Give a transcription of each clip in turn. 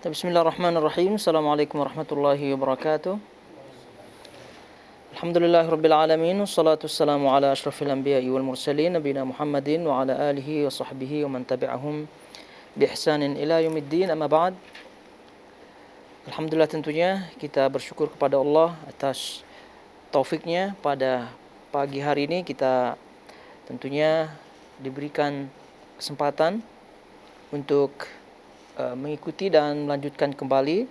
Bismillahirrahmanirrahim. Assalamualaikum warahmatullahi wabarakatuh. Alhamdulillahirabbil alamin. Wassalatu wassalamu ala asyrafil anbiya'i wal mursalin nabiyina Muhammadin wa ala alihi wa sahbihi wa man tabi'ahum bi ihsanin ila yaumiddin. Amma ba'd. Alhamdulillah, tentunya kita bersyukur kepada Allah atas taufiknya pada pagi hari ini kita tentunya diberikan kesempatan untuk mengikuti dan melanjutkan kembali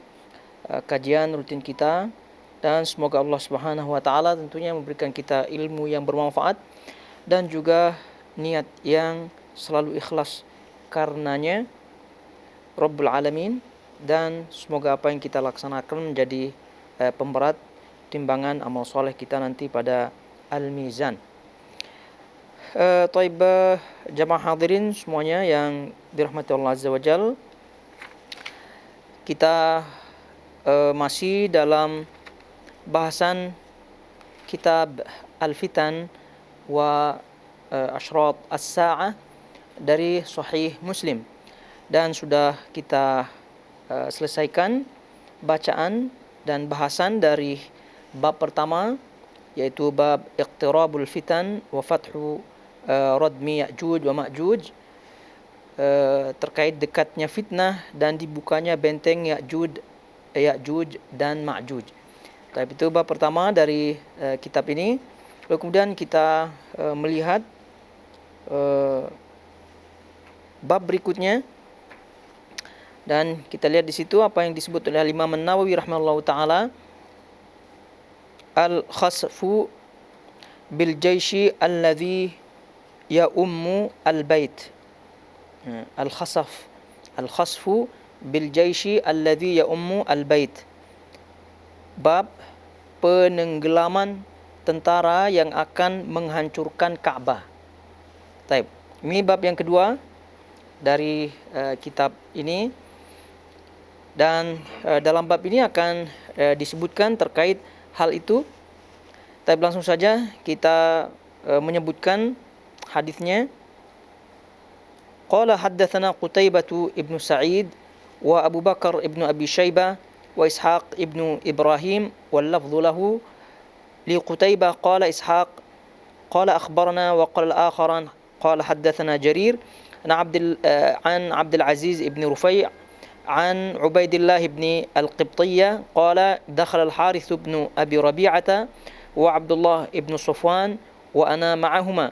kajian rutin kita, dan semoga Allah Subhanahu wa taala tentunya memberikan kita ilmu yang bermanfaat dan juga niat yang selalu ikhlas karenanya Rabbul Alamin, dan semoga apa yang kita laksanakan menjadi pemberat timbangan amal soleh kita nanti pada Al-Mizan. Jamaah hadirin semuanya yang dirahmati Allah Azza wa Jalla, kita masih dalam bahasan kitab Al-Fitan wa Ashrat As-Sa'ah dari Sahih Muslim, dan sudah kita selesaikan bacaan dan bahasan dari bab pertama, yaitu bab Iqtirabul Fitan wa Fathu Radmi Ya'juj wa Ma'juj, terkait dekatnya fitnah dan dibukanya benteng Ya'juj dan Ma'juj. Tapi itu bab pertama dari kitab ini. Lalu kemudian kita melihat bab berikutnya, dan kita lihat di situ apa yang disebut oleh Imam An-Nawawi rahimahullahu taala, al-khasfu bil jaishi alladhi ya'ummu al-bait. Al-khasfu bil jaishi alladhi ya'ummu al-bait. Bab penenggelaman tentara yang akan menghancurkan Ka'bah. Baik, ini bab yang kedua dari kitab ini, dan dalam bab ini akan disebutkan terkait hal itu. Tapi langsung saja kita menyebutkan hadisnya. Qala haddatsana Qutaibah ibnu Sa'id wa Abu Bakar ibnu Abi Syaibah wa Ishaq ibnu Ibrahim wal lafdhu lahu li Qutaibah qala Ishaq qala akhbarana wa qala al-akharan qala haddatsana Jarir an Abdul Aziz ibn Rufai' عن عبيد الله بن القبطية قال دخل الحارث بن أبي ربيعة وعبد الله بن صفوان وأنا معهما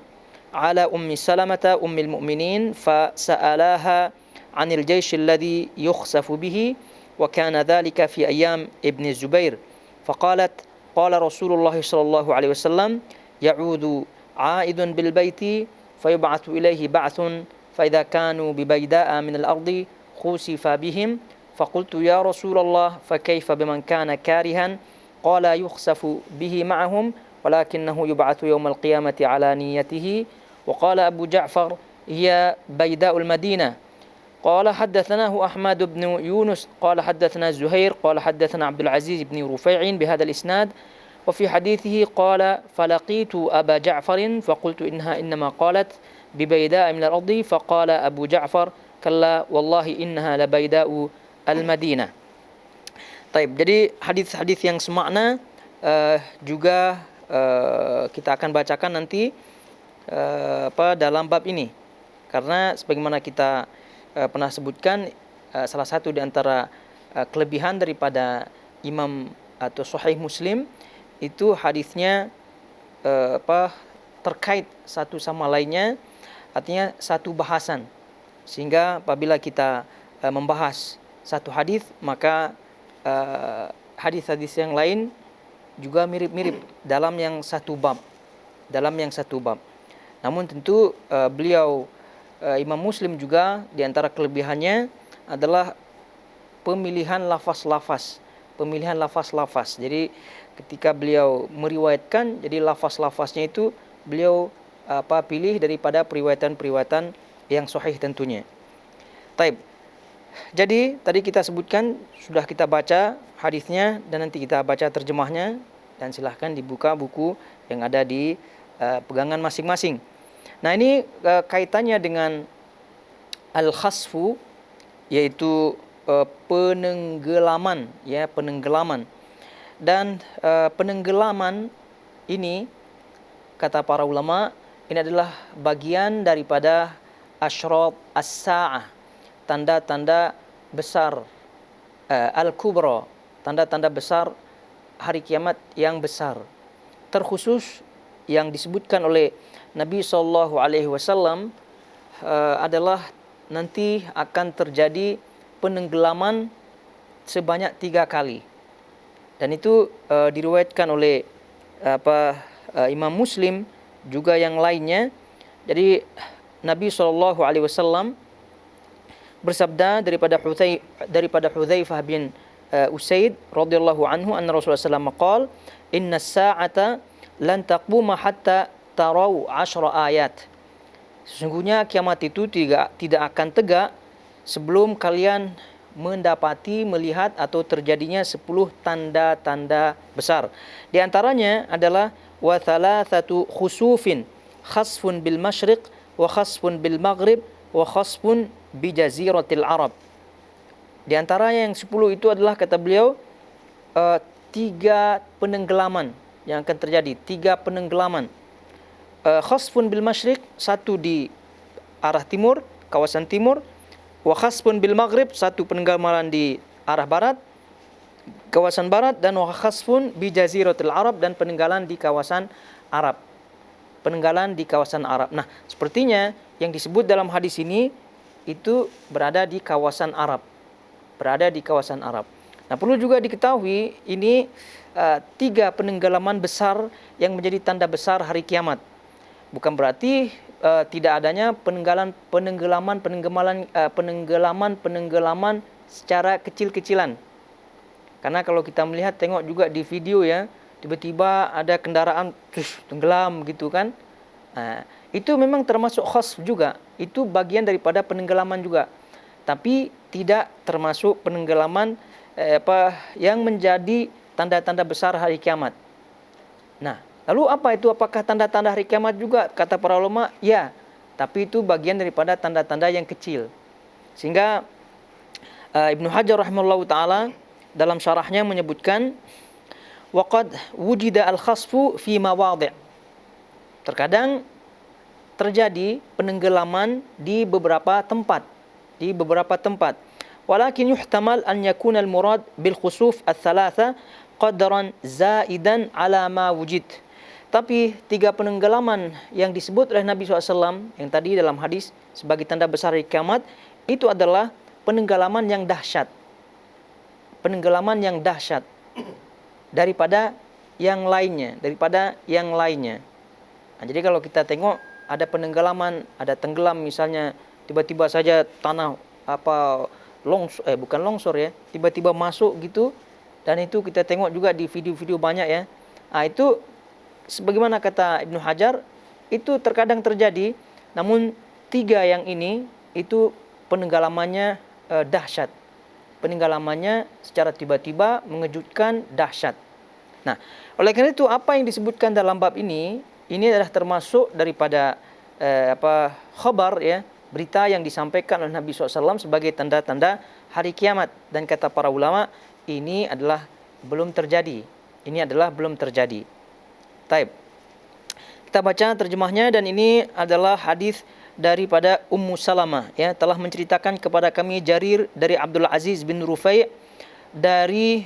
على أم سلمة أم المؤمنين فسألاها عن الجيش الذي يخسف به، وكان ذلك في أيام ابن الزبير، فقالت قال رسول الله صلى الله عليه وسلم يعود عائد بالبيت فيبعث إليه بعث فإذا كانوا ببيداء من الأرض خسف بهم، فقلت يا رسول الله فكيف بمن كان كارها؟ قال يخسف به معهم ولكنه يبعث يوم القيامة على نيته. وقال أبو جعفر هي بيداء المدينة. قال حدثناه أحمد بن يونس قال حدثنا زهير قال حدثنا عبد العزيز بن رفيع بهذا الإسناد، وفي حديثه قال فلقيت أبا جعفر فقلت إنما قالت ببيداء من الأرض، فقال أبو جعفر كلا والله إنها لبيداء المدينة. Taib, jadi hadis-hadis yang semakna juga kita akan bacakan nanti dalam bab ini, karena sebagaimana kita pernah sebutkan, salah satu di antara kelebihan daripada Imam atau Sahih Muslim itu hadisnya terkait satu sama lainnya, artinya satu bahasan, sehingga apabila kita membahas satu hadis, maka hadis-hadis yang lain juga mirip-mirip dalam yang satu bab. Namun tentu beliau Imam Muslim juga di antara kelebihannya adalah pemilihan lafaz-lafaz. Jadi ketika beliau meriwayatkan, jadi lafaz-lafaznya itu beliau pilih daripada periwayatan-periwayatan yang sahih tentunya. Taib. Jadi tadi kita sebutkan, sudah kita baca hadisnya dan nanti kita baca terjemahnya, dan silahkan dibuka buku yang ada di pegangan masing-masing. Nah, ini kaitannya dengan al-khasfu, yaitu penenggelaman, ya, penenggelaman. Dan penenggelaman ini, kata para ulama, ini adalah bagian daripada asyrat as-sa'ah, tanda-tanda besar al-kubra, tanda-tanda besar hari kiamat yang besar. Terkhusus yang disebutkan oleh Nabi SAW adalah nanti akan terjadi penenggelaman sebanyak 3 kali. Dan itu diriwayatkan oleh Imam Muslim juga yang lainnya. Jadi Nabi SAW bersabda daripada Hudzaifah bin Usaid radhiyallahu anhu, anna Rasulullah sallallahu alaihi wasallam qala, inna as-sa'ata lan taquma hatta tarau 10 ayat. Sesungguhnya kiamat itu tidak akan tegak sebelum kalian mendapati, melihat atau terjadinya 10 tanda-tanda besar. Di antaranya adalah wa thalathatu khusufin, khasfun bil masyriq wa khasfun bil maghrib wa khasfun bi jaziratil Arab. Di antara yang 10 itu adalah, kata beliau, 3 penenggelaman yang akan terjadi, 3 penenggelaman. Khasfun bil masyriq, 1 di arah timur, kawasan timur, wa khasfun bil maghrib, 1 penenggelaman di arah barat, kawasan barat, dan wa khasfun bi jaziratil Arab, dan penenggalan di kawasan Arab. Penenggalan di kawasan Arab. Nah, sepertinya yang disebut dalam hadis ini itu berada di kawasan Arab. Berada di kawasan Arab. Nah, perlu juga diketahui ini 3 penenggelaman besar yang menjadi tanda besar hari kiamat. Bukan berarti tidak adanya penenggelaman secara kecil-kecilan. Karena kalau kita melihat, tengok juga di video ya, tiba-tiba ada kendaraan tenggelam gitu kan. Itu memang termasuk khas juga. Itu bagian daripada penenggelaman juga. Tapi tidak termasuk penenggelaman yang menjadi tanda-tanda besar hari kiamat. Nah, lalu apa itu? Apakah tanda-tanda hari kiamat juga? Kata para ulama, ya. Tapi itu bagian daripada tanda-tanda yang kecil. Sehingga Ibnu Hajar rahimahullahu taala dalam syarahnya menyebutkan, waqad wujida al-khasfu fi mawadhi'. Terkadang terjadi penenggelaman di beberapa tempat. Walakin yuhtamal an yakuna al-murad bil khusuf al-thalatha qadran zaidan ala ma wujid. Tapi 3 penenggelaman yang disebut oleh Nabi SAW yang tadi dalam hadis sebagai tanda besar hari kiamat, itu adalah penenggelaman yang dahsyat. Penenggelaman yang dahsyat daripada yang lainnya. Nah, jadi kalau kita tengok ada penenggelaman, ada tenggelam misalnya, tiba-tiba saja tanah bukan longsor ya, tiba-tiba masuk gitu, dan itu kita tengok juga di video-video banyak ya. Itu sebagaimana kata Ibnu Hajar, itu terkadang terjadi, namun 3 yang ini itu penenggelamannya dahsyat. Penenggelamannya secara tiba-tiba mengejutkan, dahsyat. Nah, oleh karena itu apa yang disebutkan dalam bab ini adalah termasuk daripada khabar ya, berita yang disampaikan oleh Nabi SAW sebagai tanda-tanda hari kiamat. Dan kata para ulama, ini adalah belum terjadi. Taib. Kita baca terjemahnya, dan ini adalah hadis daripada Ummu Salamah ya, telah menceritakan kepada kami Jarir dari Abdul Aziz bin Rufai' dari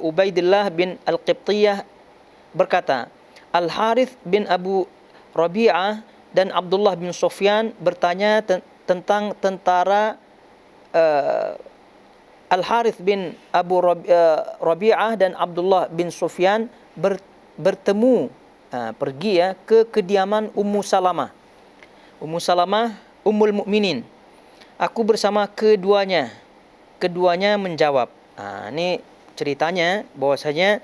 Ubaidillah bin Al-Qibtiyah berkata, Al-Harith bin Abu Rabi'ah dan Abdullah bin Sufyan bertanya tentang tentara. Al-Harith bin Abu Rabi'ah dan Abdullah bin Sufyan bertemu, pergi ya ke kediaman Ummu Salamah. Ummu Salamah Ummul Mukminin. Aku bersama keduanya. Keduanya menjawab. Ini ceritanya bahwasanya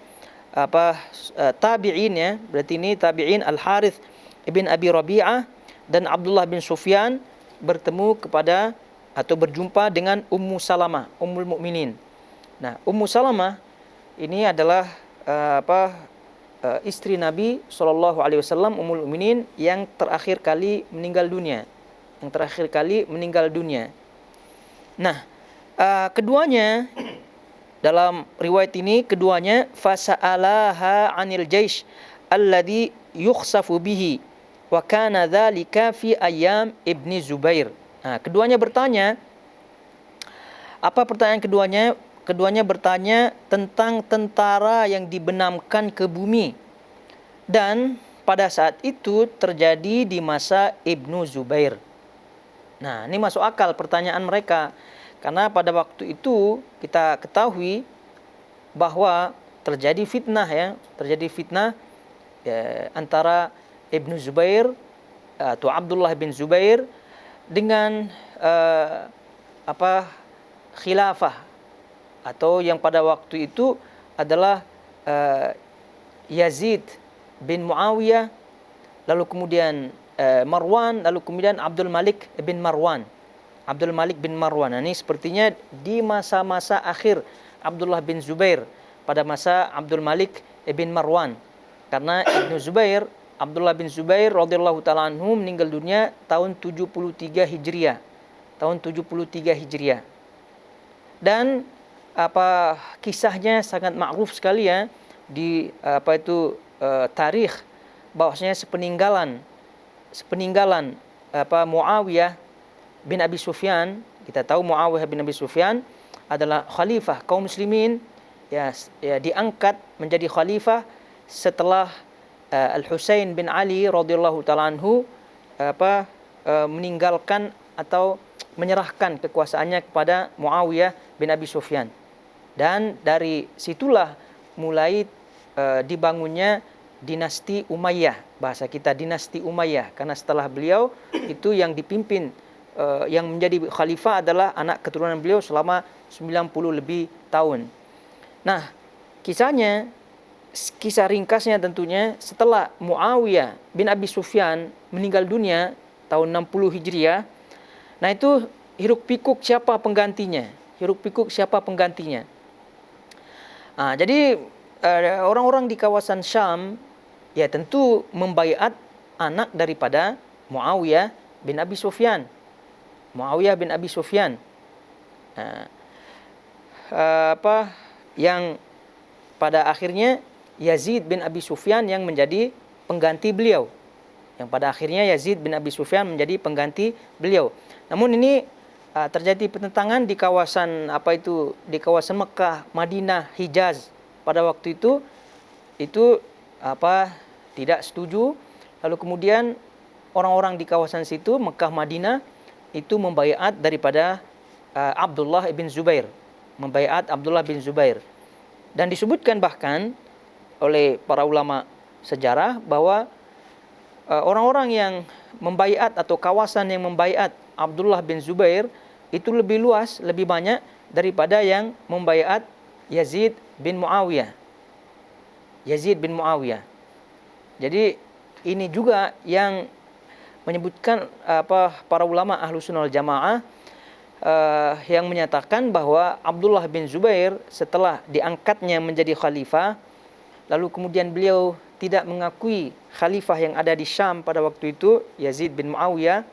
tabi'in ya, berarti ini tabi'in Al-Harith ibn Abi Rabi'ah dan Abdullah bin Sufyan bertemu kepada atau berjumpa dengan Ummu Salamah, Ummul Mukminin. Nah, Ummu Salamah ini adalah istri Nabi SAW, Ummul Mukminin yang terakhir kali meninggal dunia. Nah, Keduanya dalam riwayat ini keduanya fasa'alaha 'anil jaish alladhi yukhsafu bihi wa kana dzalika fi ayyam Ibni Zubair. Keduanya bertanya, apa pertanyaan keduanya? Keduanya bertanya tentang tentara yang dibenamkan ke bumi, dan pada saat itu terjadi di masa Ibnu Zubair. Nah, ini masuk akal pertanyaan mereka, karena pada waktu itu kita ketahui bahwa terjadi fitnah antara Ibnu Zubair atau Abdullah bin Zubair dengan khilafah, atau yang pada waktu itu adalah Yazid bin Muawiyah, lalu kemudian Marwan, lalu kemudian Abdul Malik bin Marwan. Nah, ini sepertinya di masa-masa akhir Abdullah bin Zubair, pada masa Abdul Malik bin Marwan. Karena Abdullah bin Zubair radhiyallahu taala anhu meninggal dunia tahun 73 Hijriah. Dan kisahnya sangat ma'ruf sekali ya di tarikh, bahwasanya sepeninggalan Muawiyah bin Abi Sufyan. Kita tahu Muawiyah bin Abi Sufyan adalah khalifah kaum muslimin, ya diangkat menjadi khalifah setelah Al-Husain bin Ali radhiyallahu taala anhu meninggalkan atau menyerahkan kekuasaannya kepada Muawiyah bin Abi Sufyan. Dan dari situlah mulai dibangunnya dinasti Umayyah. Bahasa kita dinasti Umayyah, karena setelah beliau itu yang dipimpin, yang menjadi khalifah adalah anak keturunan beliau selama 90 lebih tahun. Nah, kisah ringkasnya tentunya setelah Muawiyah bin Abi Sufyan meninggal dunia tahun 60 Hijriah. Nah, itu hiruk pikuk siapa penggantinya. Jadi orang-orang di kawasan Syam ya tentu membaiat anak daripada Muawiyah bin Abi Sufyan. Yang pada akhirnya Yazid bin Abi Sufyan yang menjadi pengganti beliau. Namun ini terjadi pertentangan di kawasan Mekah, Madinah, Hijaz pada waktu itu tidak setuju. Lalu kemudian orang-orang di kawasan situ Mekah, Madinah itu membaiat daripada Abdullah bin Zubair. Dan disebutkan bahkan oleh para ulama sejarah bahwa orang-orang yang membaiat atau kawasan yang membaiat Abdullah bin Zubair itu lebih luas, lebih banyak daripada yang membaiat Yazid bin Muawiyah. Jadi ini juga yang menyebutkan para ulama Ahlussunnah wal Jamaah yang menyatakan bahwa Abdullah bin Zubair setelah diangkatnya menjadi khalifah, lalu kemudian beliau tidak mengakui khalifah yang ada di Syam pada waktu itu, Yazid bin Muawiyah.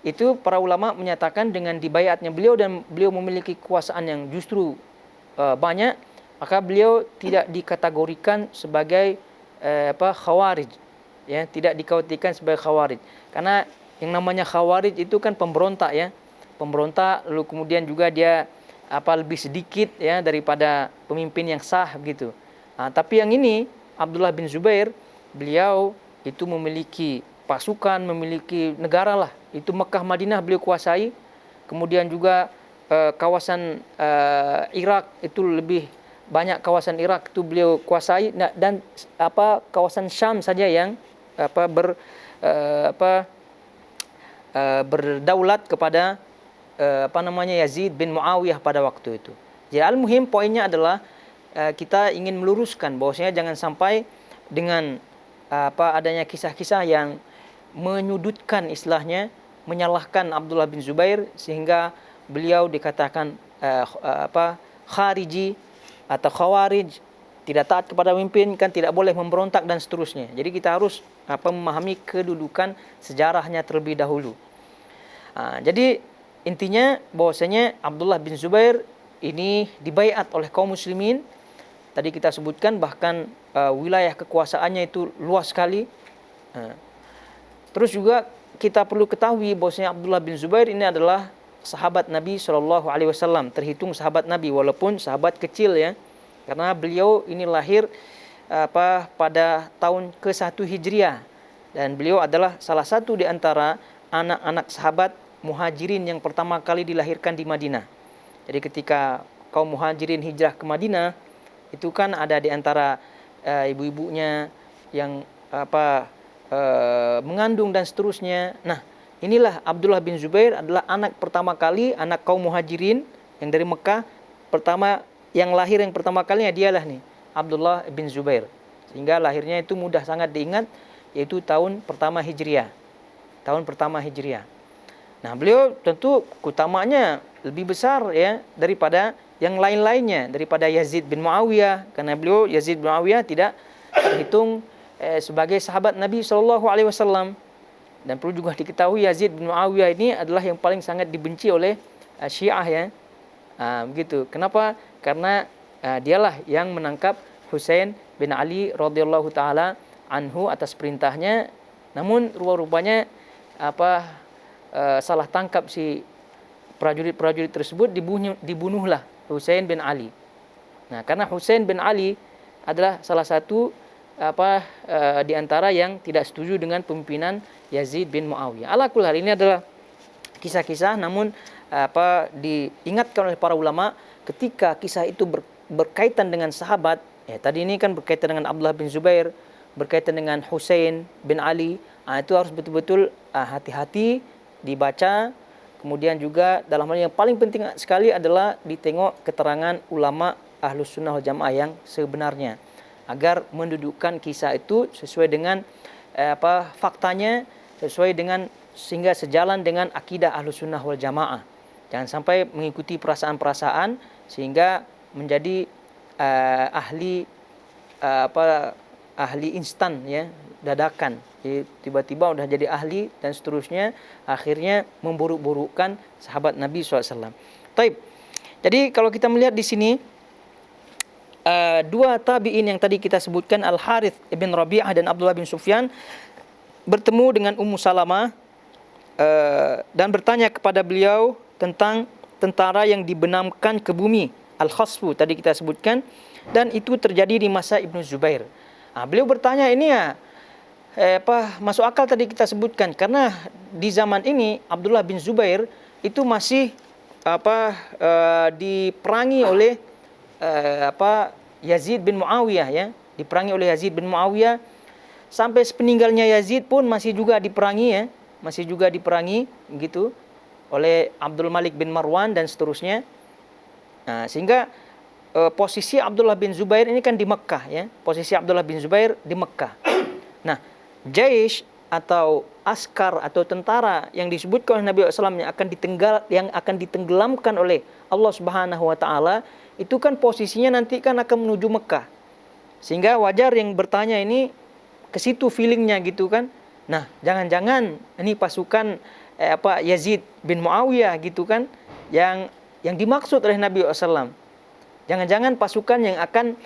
Itu para ulama menyatakan dengan dibaiatnya beliau dan beliau memiliki kekuasaan yang justru banyak, maka beliau tidak dikategorikan sebagai khawarij, ya, tidak dikategorikan sebagai khawarij. Karena yang namanya khawarij itu kan pemberontak, lalu kemudian juga dia lebih sedikit ya daripada pemimpin yang sah begitu. Tapi yang ini Abdullah bin Zubair, beliau itu memiliki pasukan, memiliki negara lah. Itu Mekah, Madinah beliau kuasai. Kemudian juga kawasan Irak, itu lebih banyak kawasan Irak itu beliau kuasai. Dan kawasan Syam saja yang berdaulat kepada Yazid bin Muawiyah pada waktu itu. Jadi al-muhim poinnya adalah kita ingin meluruskan bahwasanya jangan sampai dengan adanya kisah-kisah yang menyudutkan, istilahnya menyalahkan Abdullah bin Zubair sehingga beliau dikatakan khariji atau khawarij, tidak taat kepada pemimpin, kan tidak boleh memberontak dan seterusnya. Jadi kita harus memahami kedudukan sejarahnya terlebih dahulu. Jadi intinya bahwasanya Abdullah bin Zubair ini dibaiat oleh kaum muslimin. Tadi kita sebutkan bahkan wilayah kekuasaannya itu luas sekali. Terus juga kita perlu ketahui bahwasanya Abdullah bin Zubair ini adalah sahabat Nabi Shallallahu Alaihi Wasallam, terhitung sahabat Nabi walaupun sahabat kecil ya, karena beliau ini lahir pada tahun ke-1 Hijriah, dan beliau adalah salah satu di antara anak-anak sahabat muhajirin yang pertama kali dilahirkan di Madinah. Jadi ketika kaum muhajirin hijrah ke Madinah, itu kan ada di antara ibu-ibunya yang mengandung dan seterusnya. Nah, inilah Abdullah bin Zubair adalah anak pertama kali, anak kaum muhajirin yang dari Mekah. Yang lahir yang pertama kalinya dialah nih Abdullah bin Zubair. Sehingga lahirnya itu mudah sangat diingat, yaitu tahun pertama Hijriah. Tahun pertama Hijriah. Nah, beliau tentu utamanya lebih besar ya daripada yang lain-lainnya, daripada Yazid bin Muawiyah, karena beliau Yazid bin Muawiyah tidak terhitung sebagai sahabat Nabi Shallallahu Alaihi Wasallam. Dan perlu juga diketahui Yazid bin Muawiyah ini adalah yang paling sangat dibenci oleh Syiah ya. Begitu. Kenapa? Karena dialah yang menangkap Husain bin Ali radhiyallahu taala anhu atas perintahnya. Namun rupa-rupanya salah tangkap si prajurit-prajurit tersebut, dibunuhlah Husain bin Ali. Nah, karena Husain bin Ali adalah salah satu di antara yang tidak setuju dengan pemimpinan Yazid bin Muawiyah. Ala kulli hal, ini adalah kisah-kisah, namun diingatkan oleh para ulama ketika kisah itu berkaitan dengan sahabat. Ya, tadi ini kan berkaitan dengan Abdullah bin Zubair, berkaitan dengan Husain bin Ali. Itu harus betul-betul hati-hati dibaca. Kemudian juga dalam hal yang paling penting sekali adalah ditengok keterangan ulama Ahlus Sunnah wal Jamaah yang sebenarnya, agar mendudukkan kisah itu sesuai dengan faktanya, sesuai dengan, sehingga sejalan dengan akidah Ahlus Sunnah wal Jamaah. Jangan sampai mengikuti perasaan-perasaan sehingga menjadi ahli instan ya, dadakan. Jadi, tiba-tiba udah jadi ahli dan seterusnya, akhirnya memburuk-burukkan sahabat Nabi SAW. Taib. Jadi kalau kita melihat di sini, dua tabi'in yang tadi kita sebutkan, Al-Harith ibn Rabi'ah dan Abdullah bin Sufyan, bertemu dengan Ummu Salamah dan bertanya kepada beliau tentang tentara yang dibenamkan ke bumi, Al-Khasfu tadi kita sebutkan, dan itu terjadi di masa Ibnu Zubair. Beliau bertanya ini masuk akal tadi kita sebutkan, karena di zaman ini Abdullah bin Zubair itu masih diperangi oleh Yazid bin Muawiyah ya, diperangi oleh Yazid bin Muawiyah. Sampai sepeninggalnya Yazid pun masih juga diperangi ya, masih juga diperangi gitu oleh Abdul Malik bin Marwan dan seterusnya. Sehingga posisi Abdullah bin Zubair ini kan di Mekkah ya, posisi Abdullah bin Zubair di Mekkah. Nah, Jaish atau askar atau tentara yang disebutkan oleh Nabi SAW yang akan ditenggelamkan oleh Allah Subhanahu wa taala, itu kan posisinya nanti kan akan menuju Mekkah. Sehingga wajar yang bertanya ini ke situ feelingnya gitu kan. Nah, jangan-jangan ini pasukan Yazid bin Muawiyah gitu kan yang dimaksud oleh Nabi SAW. Jangan-jangan pasukan yang akan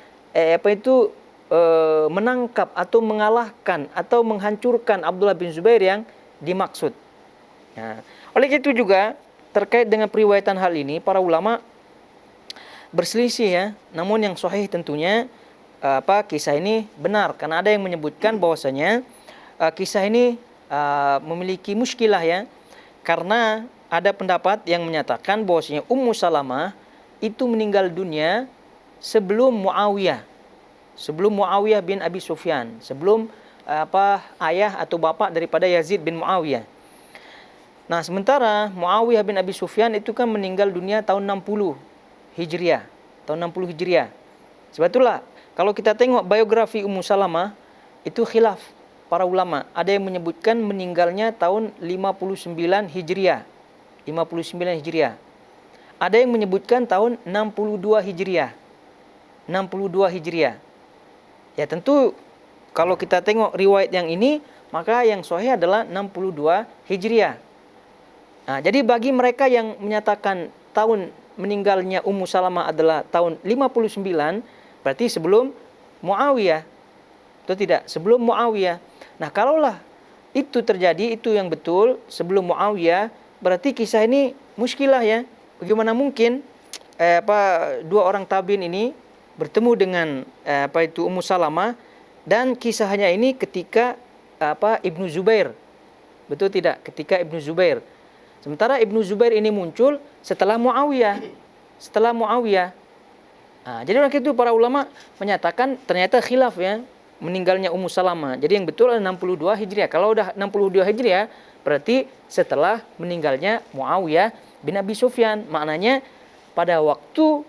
menangkap atau mengalahkan atau menghancurkan Abdullah bin Zubair yang dimaksud. Nah, oleh itu juga terkait dengan periwayatan hal ini, para ulama berselisih ya. Namun yang sahih tentunya kisah ini benar, karena ada yang menyebutkan bahwasanya kisah ini memiliki muskilah ya, karena ada pendapat yang menyatakan bahwasanya Ummu Salamah itu meninggal dunia sebelum Muawiyah bin Abi Sufyan, sebelum ayah atau bapak daripada Yazid bin Muawiyah. Nah, sementara Muawiyah bin Abi Sufyan itu kan meninggal dunia tahun 60 Hijriah, tahun 60 Hijriah. Sebetulnya kalau kita tengok biografi Ummu Salamah itu khilaf para ulama. Ada yang menyebutkan meninggalnya tahun 59 Hijriah. 59 Hijriah. Ada yang menyebutkan tahun 62 Hijriah. 62 Hijriah. Ya tentu kalau kita tengok riwayat yang ini, maka yang sahih adalah 62 Hijriah. Nah, jadi bagi mereka yang menyatakan tahun meninggalnya Ummu Salamah adalah tahun 59, berarti sebelum Muawiyah. Atau tidak? Sebelum Muawiyah. Nah, kalaulah itu terjadi, itu yang betul sebelum Muawiyah, berarti kisah ini muskilah ya. Bagaimana mungkin dua orang tabi'in ini bertemu dengan Ummu Salamah, dan kisahnya ini ketika Ibnu Zubair. Betul tidak? Ketika Ibnu Zubair. Sementara Ibnu Zubair ini muncul setelah Muawiyah. Setelah Muawiyah. Nah, jadi waktu itu para ulama menyatakan ternyata khilaf ya, meninggalnya Ummu Salamah. Jadi yang betul adalah 62 Hijriah. Kalau udah 62 Hijriah, berarti setelah meninggalnya Muawiyah bin Abi Sufyan. Maknanya pada waktu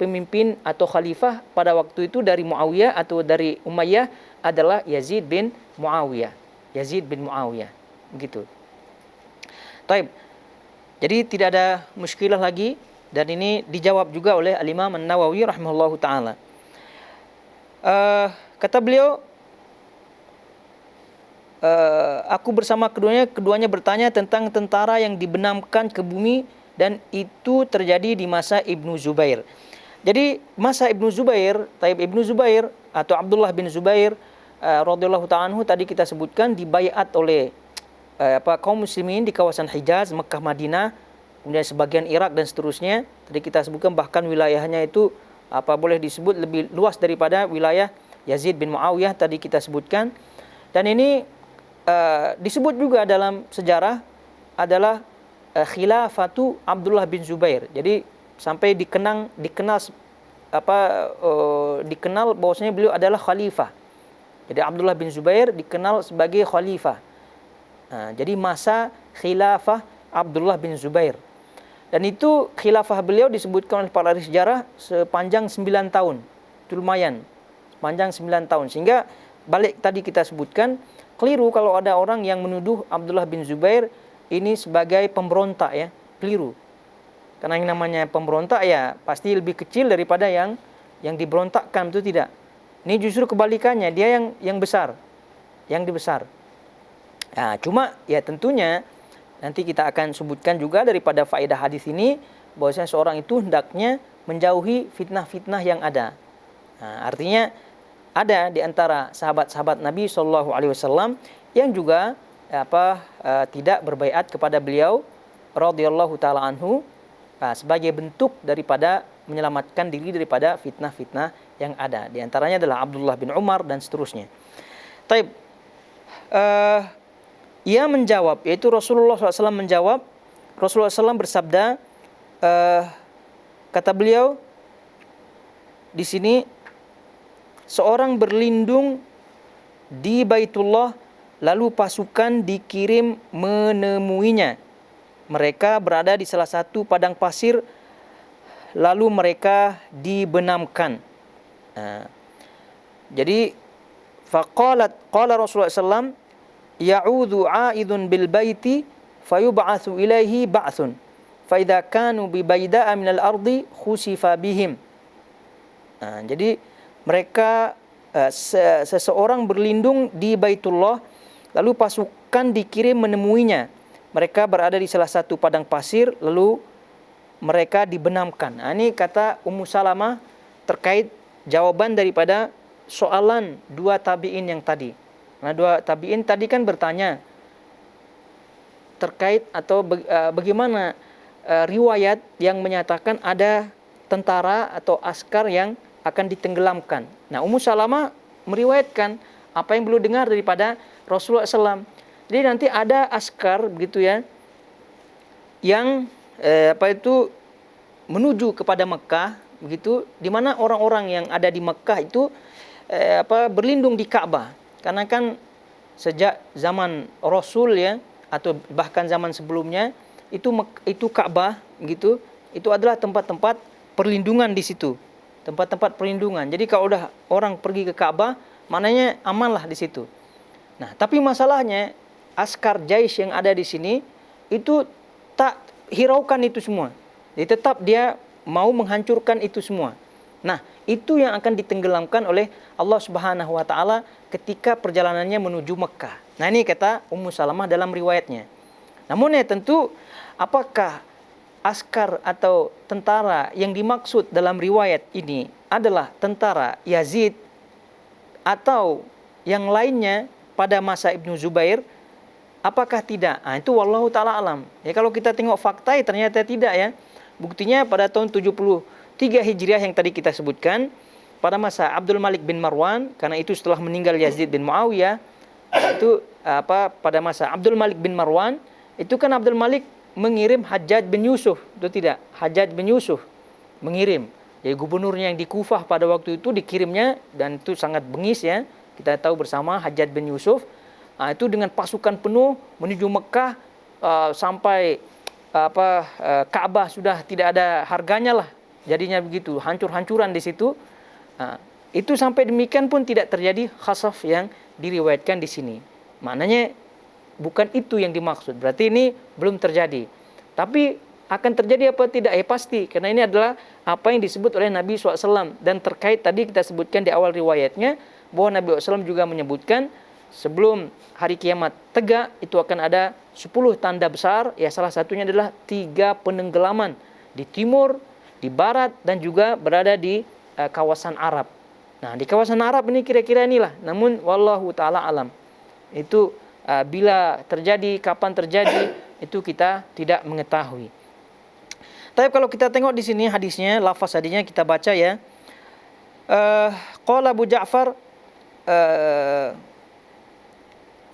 pemimpin atau khalifah pada waktu itu dari Muawiyah atau dari Umayyah adalah Yazid bin Muawiyah. Yazid bin Muawiyah. Begitu. Taib. Jadi tidak ada muskilah lagi, dan ini dijawab juga oleh Al-Imam An-Nawawi rahimahullahu taala. Kata beliau, aku bersama keduanya bertanya tentang tentara yang dibenamkan ke bumi, dan itu terjadi di masa Ibnu Zubair. Jadi masa Ibnu Zubair, Ibnu Zubair atau Abdullah bin Zubair radhiyallahu ta'ala anhu tadi kita sebutkan dibaiat oleh kaum muslimin di kawasan Hijaz, Mekah, Madinah, kemudian sebagian Irak dan seterusnya. Tadi kita sebutkan bahkan wilayahnya itu boleh disebut lebih luas daripada wilayah Yazid bin Muawiyah tadi kita sebutkan. Dan ini disebut juga dalam sejarah adalah khilafatu Abdullah bin Zubair. Jadi sampai dikenal bahwasanya beliau adalah khalifah. Jadi Abdullah bin Zubair dikenal sebagai khalifah. Nah, jadi masa khilafah Abdullah bin Zubair. Dan itu khilafah beliau disebutkan oleh para ahli sejarah sepanjang 9 tahun. Itu lumayan. Sepanjang 9 tahun. Sehingga balik tadi kita sebutkan, keliru kalau ada orang yang menuduh Abdullah bin Zubair ini sebagai pemberontak ya, keliru. Karena yang namanya pemberontak ya pasti lebih kecil daripada yang diberontakkan, itu tidak. Ini justru kebalikannya, dia yang besar, yang dibesar. Nah, cuma ya tentunya nanti kita akan sebutkan juga daripada faedah hadis ini bahwasanya seorang itu hendaknya menjauhi fitnah-fitnah yang ada. Nah, artinya ada di antara sahabat-sahabat Nabi SAW yang juga tidak berbaiat kepada beliau radhiyallahu taala anhu sebagai bentuk daripada menyelamatkan diri daripada fitnah-fitnah yang ada. Di antaranya adalah Abdullah bin Umar dan seterusnya. Taib. Ia menjawab, yaitu Rasulullah SAW menjawab. Rasulullah SAW bersabda, kata beliau di sini, seorang berlindung di Baitullah, lalu pasukan dikirim menemuinya. Mereka berada di salah satu padang pasir, lalu mereka dibenamkan. Jadi qala Rasulullah SAW, ya'udhu 'aidun bil baiti fayub'atsu ilaihi ba'thun fa idza kanu bi baida'a minal ardi khusifa bihim. Jadi mereka seseorang berlindung di Baitullah, lalu pasukan dikirim menemuinya. Mereka berada di salah satu padang pasir, lalu mereka dibenamkan. Nah, ini kata Ummu Salamah terkait jawaban daripada soalan dua tabi'in yang tadi. Nah, dua tabi'in tadi kan bertanya terkait atau bagaimana riwayat yang menyatakan ada tentara atau askar yang akan ditenggelamkan. Nah, Ummu Salamah meriwayatkan apa yang beliau dengar daripada Rasulullah SAW. Jadi nanti ada askar begitu ya, yang menuju kepada Mekah begitu, di mana orang-orang yang ada di Mekah itu berlindung di Ka'bah. Karena kan sejak zaman Rasul ya, atau bahkan zaman sebelumnya itu Ka'bah gitu, itu adalah tempat-tempat perlindungan di situ. Tempat-tempat perlindungan. Jadi kalau udah orang pergi ke Ka'bah, maknanya amanlah di situ. Nah, tapi masalahnya askar Jais yang ada di sini itu tak hiraukan itu semua. Jadi tetap dia mau menghancurkan itu semua. Nah, itu yang akan ditenggelamkan oleh Allah Subhanahu wa taala ketika perjalanannya menuju Mekah. Nah, ini kata Ummu Salamah dalam riwayatnya. Namun ya tentu, apakah askar atau tentara yang dimaksud dalam riwayat ini adalah tentara Yazid atau yang lainnya pada masa Ibnu Zubair, apakah tidak? Itu wallahu ta'ala alam. Ya, kalau kita tengok fakta ternyata tidak ya. Buktinya pada tahun 73 Hijriah yang tadi kita sebutkan, pada masa Abdul Malik bin Marwan, karena itu setelah meninggal Yazid bin Muawiyah, itu pada masa Abdul Malik bin Marwan, itu kan Abdul Malik mengirim Hajjaj bin Yusuf, itu tidak? Hajjaj bin Yusuf mengirim. Jadi gubernurnya yang di Kufah pada waktu itu dikirimnya, dan itu sangat bengis ya. Kita tahu bersama Hajjaj bin Yusuf, itu dengan pasukan penuh menuju Mekah, sampai Ka'bah sudah tidak ada harganya lah. Jadinya begitu, hancur-hancuran di situ. Itu sampai demikian pun tidak terjadi khasaf yang diriwayatkan di sini. Maknanya bukan itu yang dimaksud. Berarti ini belum terjadi. Tapi akan terjadi apa tidak? Pasti. Karena ini adalah apa yang disebut oleh Nabi SAW. Dan terkait tadi kita sebutkan di awal riwayatnya, bahwa Nabi SAW juga menyebutkan sebelum hari kiamat tegak, itu akan ada 10 tanda besar. Ya, salah satunya adalah 3 penenggelaman di timur, di barat, dan juga berada di kawasan Arab. Nah, di kawasan Arab ini kira-kira inilah. Namun wallahu ta'ala alam. Itu bila terjadi, kapan terjadi, itu kita tidak mengetahui. Tapi kalau kita tengok di sini hadisnya, lafaz hadisnya kita baca ya. Qala Abu Ja'far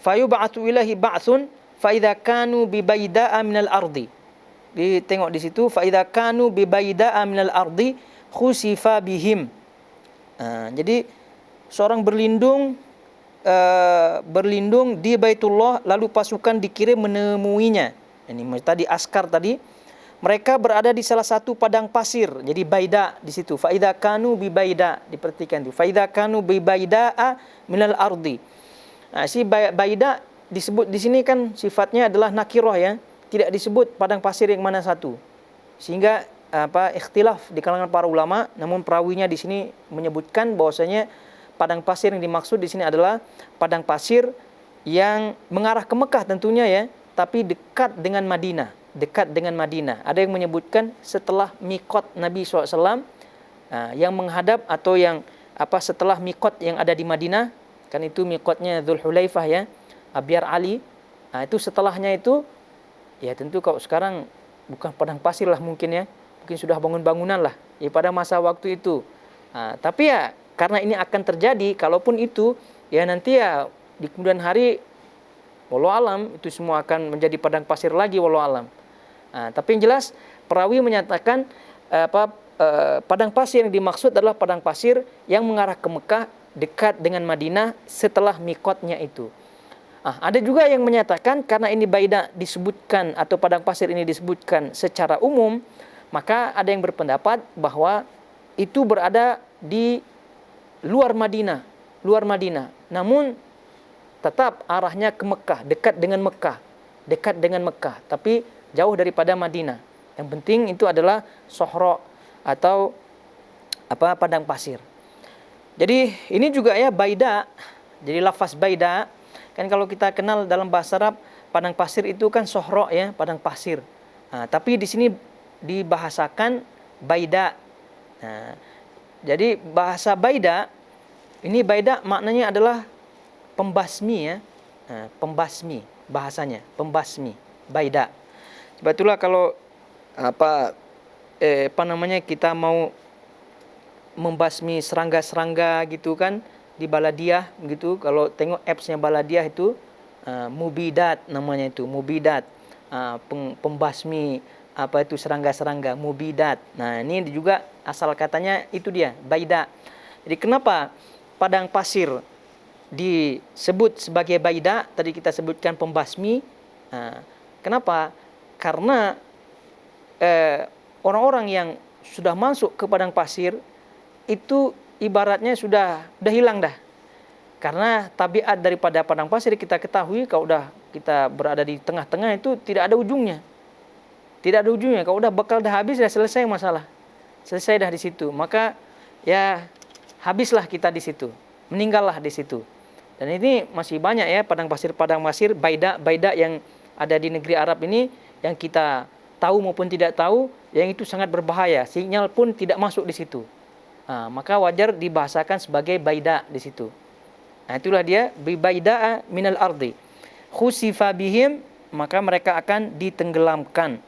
fayub'atu ilahi ba'thun fa idza kanu bi bayda'a minal ardi. Ditengok di situ, fa idza kanu bi bayda'a minal ardi khusifa bihim. Jadi seorang berlindung di Baitullah, lalu pasukan dikirim menemuinya. Ini tadi askar tadi, mereka berada di salah satu padang pasir. Jadi baida di situ. Fa idza kanu bi baida, diperhatikan itu. Fa idza kanu bi baida'a minal ardi. Si baida disebut di sini kan sifatnya adalah nakirah ya, tidak disebut padang pasir yang mana satu. Sehingga ikhtilaf di kalangan para ulama, namun perawinya di sini menyebutkan bahwasanya padang pasir yang dimaksud di sini adalah padang pasir yang mengarah ke Mekah tentunya ya, tapi dekat dengan Madinah, Ada yang menyebutkan setelah mikot Nabi SAW, yang menghadap atau yang setelah mikot yang ada di Madinah, kan itu mikotnya Dzulhulaifah ya, Abyar Ali. Itu setelahnya itu, ya tentu kalau sekarang bukan padang pasir lah mungkin ya, mungkin sudah bangun-bangunan lah ya pada masa waktu itu. Tapi ya karena ini akan terjadi, kalaupun itu ya nanti ya di kemudian hari, wallahu alam, itu semua akan menjadi padang pasir lagi, wallahu alam. Tapi yang jelas perawi menyatakan padang pasir yang dimaksud adalah padang pasir yang mengarah ke Mekah, dekat dengan Madinah setelah mikotnya itu. Ada juga yang menyatakan karena ini baida disebutkan atau padang pasir ini disebutkan secara umum, maka ada yang berpendapat bahwa itu berada di luar Madinah, namun tetap arahnya ke Mekah, dekat dengan Mekah, tapi jauh daripada Madinah. Yang penting itu adalah sohro atau padang pasir. Jadi ini juga ya baida. Jadi lafaz baida kan kalau kita kenal dalam bahasa Arab, padang pasir itu kan sohro ya, padang pasir. Tapi di sini dibahasakan baida. Jadi bahasa baida ini, baida maknanya adalah pembasmi ya. Pembasmi bahasanya, pembasmi, baida. Sebetulnya kalau kita mau membasmi serangga-serangga gitu kan di Baladiah gitu, kalau tengok apps-nya Baladiah itu mubidat namanya, itu mubidat, pembasmi serangga-serangga, mubidat. Nah, ini juga asal katanya itu dia, baida. Jadi kenapa padang pasir disebut sebagai baida? Tadi kita sebutkan pembasmi. Kenapa? Karena orang-orang yang sudah masuk ke padang pasir itu ibaratnya sudah hilang dah. Karena tabiat daripada padang pasir kita ketahui, kalau udah kita berada di tengah-tengah itu tidak ada ujungnya. Kalau udah bekal dah habis, dah selesai masalah. Selesai dah di situ. Maka ya habislah kita di situ. Meninggallah di situ. Dan ini masih banyak ya padang pasir baida yang ada di negeri Arab ini yang kita tahu maupun tidak tahu, yang itu sangat berbahaya. Sinyal pun tidak masuk di situ. Maka wajar dibahasakan sebagai baida di situ. Itulah dia bibaida'a minal ardi. Khusifa bihim, maka mereka akan ditenggelamkan.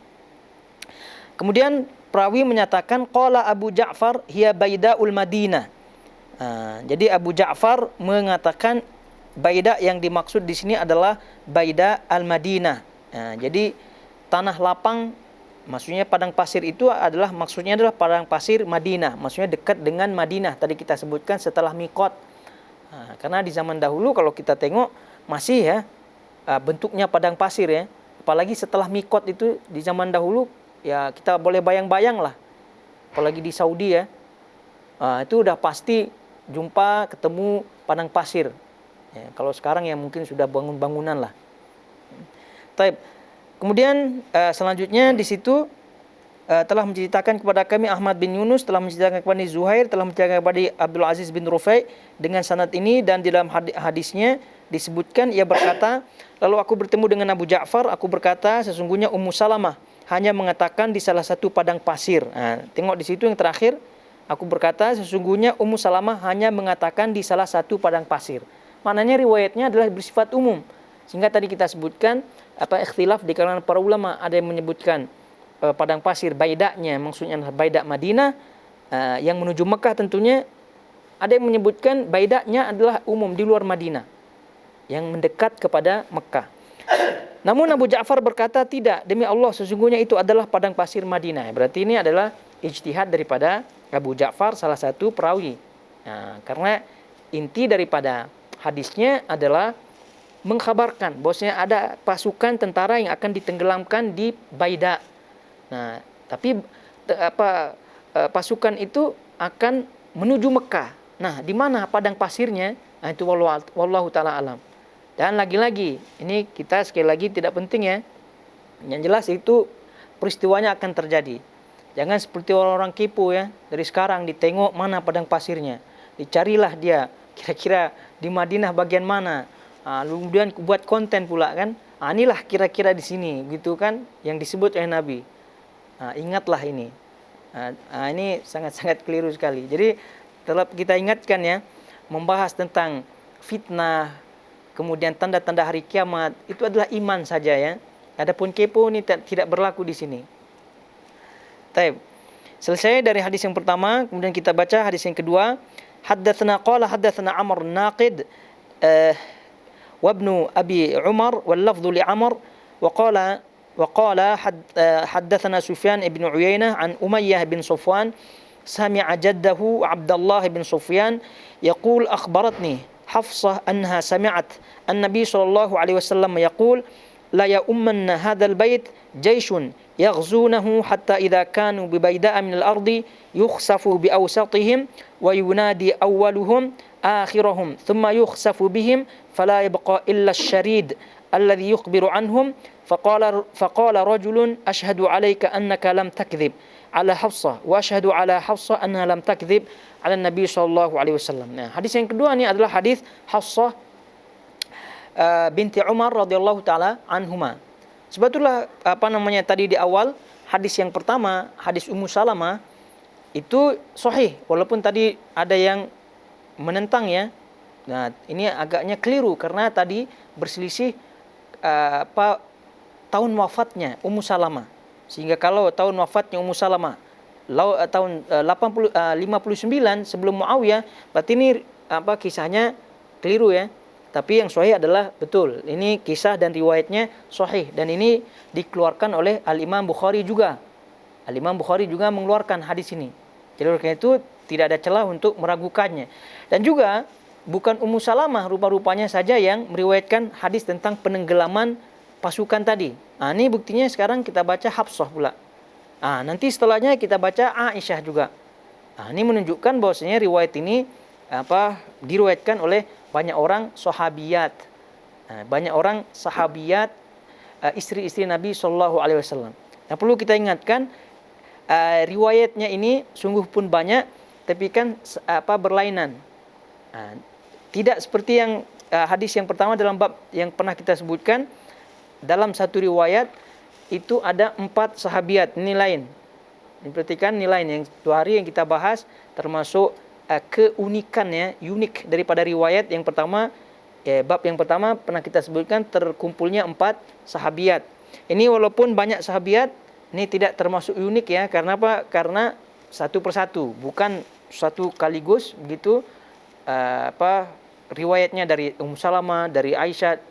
Kemudian perawi menyatakan qala Abu Ja'far hiya baida'ul Madinah. Jadi Abu Ja'far mengatakan baida yang dimaksud di sini adalah baida al-Madinah. Jadi tanah lapang, maksudnya padang pasir itu maksudnya adalah padang pasir Madinah, maksudnya dekat dengan Madinah. Tadi kita sebutkan setelah miqat. Karena di zaman dahulu kalau kita tengok masih ya bentuknya padang pasir ya. Apalagi setelah miqat itu di zaman dahulu ya kita boleh bayang-bayang lah. Apalagi di Saudi ya. Itu udah pasti jumpa ketemu padang pasir. Ya, kalau sekarang ya mungkin sudah bangunan lah. Kemudian selanjutnya di situ telah menceritakan kepada kami Ahmad bin Yunus, telah menceritakan kepada Zuhair, telah menceritakan kepada Abdul Aziz bin Rufai dengan sanad ini, dan di dalam hadisnya disebutkan ia berkata, lalu aku bertemu dengan Abu Ja'far, aku berkata sesungguhnya Ummu Salamah hanya mengatakan di salah satu padang pasir. Tengok di situ yang terakhir, aku berkata sesungguhnya Ummu Salamah hanya mengatakan di salah satu padang pasir. Maknanya riwayatnya adalah bersifat umum. Sehingga tadi kita sebutkan ikhtilaf di kalangan para ulama, ada yang menyebutkan padang pasir baidaknya maksudnya baidak Madinah yang menuju Mekah tentunya. Ada yang menyebutkan baidaknya adalah umum di luar Madinah yang mendekat kepada Mekah. Namun Abu Ja'far berkata tidak, demi Allah sesungguhnya itu adalah padang pasir Madinah. Berarti ini adalah ijtihad daripada Abu Ja'far, salah satu perawi. Karena inti daripada hadisnya adalah mengkhabarkan bahwasanya ada pasukan tentara yang akan ditenggelamkan di Baida. Tapi pasukan itu akan menuju Mekah. Di mana padang pasirnya? Itu wallahu taala alam. Dan lagi-lagi ini kita sekali lagi tidak penting ya. Yang jelas itu peristiwanya akan terjadi. Jangan seperti orang-orang kepo ya. Dari sekarang ditengok mana padang pasirnya. Dicarilah dia kira-kira di Madinah bagian mana. Kemudian buat konten pula kan. Inilah kira-kira di sini gitu kan yang disebut oleh Nabi. Ingatlah ini. Ini sangat-sangat keliru sekali. Jadi tetap kita ingatkan ya, membahas tentang fitnah, kemudian tanda-tanda hari kiamat, itu adalah iman saja ya. Adapun kepo ini tidak berlaku di sini. Baik. Selesai dari hadis yang pertama, kemudian kita baca hadis yang kedua. Haddatsana Amr Naqid wa ibnu Abi Umar wal lafdhu li Amr wa qala haddatsana Sufyan ibn Uyainah an Umayyah bin Sufwan sami'a jaddahu Abdullah bin Sufyan yaqul akhbaratni Hafsah anha sami'at an-nabi sallallahu alaihi wasallam yaqul la ya'ummanna hadzal bait jayshun yaghzunahu hatta idza kanu bi bayda'a min al-ardi yukhsafu bi awsatihim wa yunadi awwaluhum akhirahum thumma yukhsafu bihim fala yabqa illa asy-sharid alladhi yukhbiru anhum faqala rajulun ashhadu 'alayka annaka lam takdzib ala Hafsah wa ashhadu ala Hafsah annaha lam takdzib ala Nabi sallallahu alaihi wasallam. Hadis yang kedua ini adalah hadis Hafsah binti Umar radhiyallahu taala anhuma. Sebetulnya tadi di awal hadis yang pertama, hadis Ummu Salamah itu sahih walaupun tadi ada yang menentang ya. Ini agaknya keliru karena tadi berselisih tahun wafatnya Ummu Salamah. Sehingga kalau tahun wafatnya Ummu Salamah tahun 59 sebelum Muawiyah, berarti ini kisahnya keliru ya. Tapi yang sahih adalah betul. Ini kisah dan riwayatnya sahih dan ini dikeluarkan oleh Al-Imam Bukhari juga. Al-Imam Bukhari juga mengeluarkan hadis ini. Jadi karena itu tidak ada celah untuk meragukannya. Dan juga bukan Ummu Salamah rupa-rupanya saja yang meriwayatkan hadis tentang penenggelaman pasukan tadi. Ini buktinya sekarang kita baca Hafsah pula. Nanti setelahnya kita baca Aisyah juga. Ini menunjukkan bahwasanya riwayat ini diriwayatkan oleh banyak orang sahabiyat. Banyak orang sahabiyat istri-istri Nabi sallallahu alaihi wasallam. Perlu kita ingatkan riwayatnya ini sungguh pun banyak tapi kan berlainan. Tidak seperti yang hadis yang pertama dalam bab yang pernah kita sebutkan. dalam satu riwayat itu ada 4 sahabiat. Ini lain. Perhatikan nilai yang 2 hari yang kita bahas termasuk keunikannya, unik daripada riwayat yang pertama. Bab yang pertama pernah kita sebutkan terkumpulnya 4 sahabiat. Ini walaupun banyak sahabiat, ini tidak termasuk unik ya. Karena apa? Karena satu persatu, bukan satu kaligus begitu. Riwayatnya dari Salamah, dari Aisyah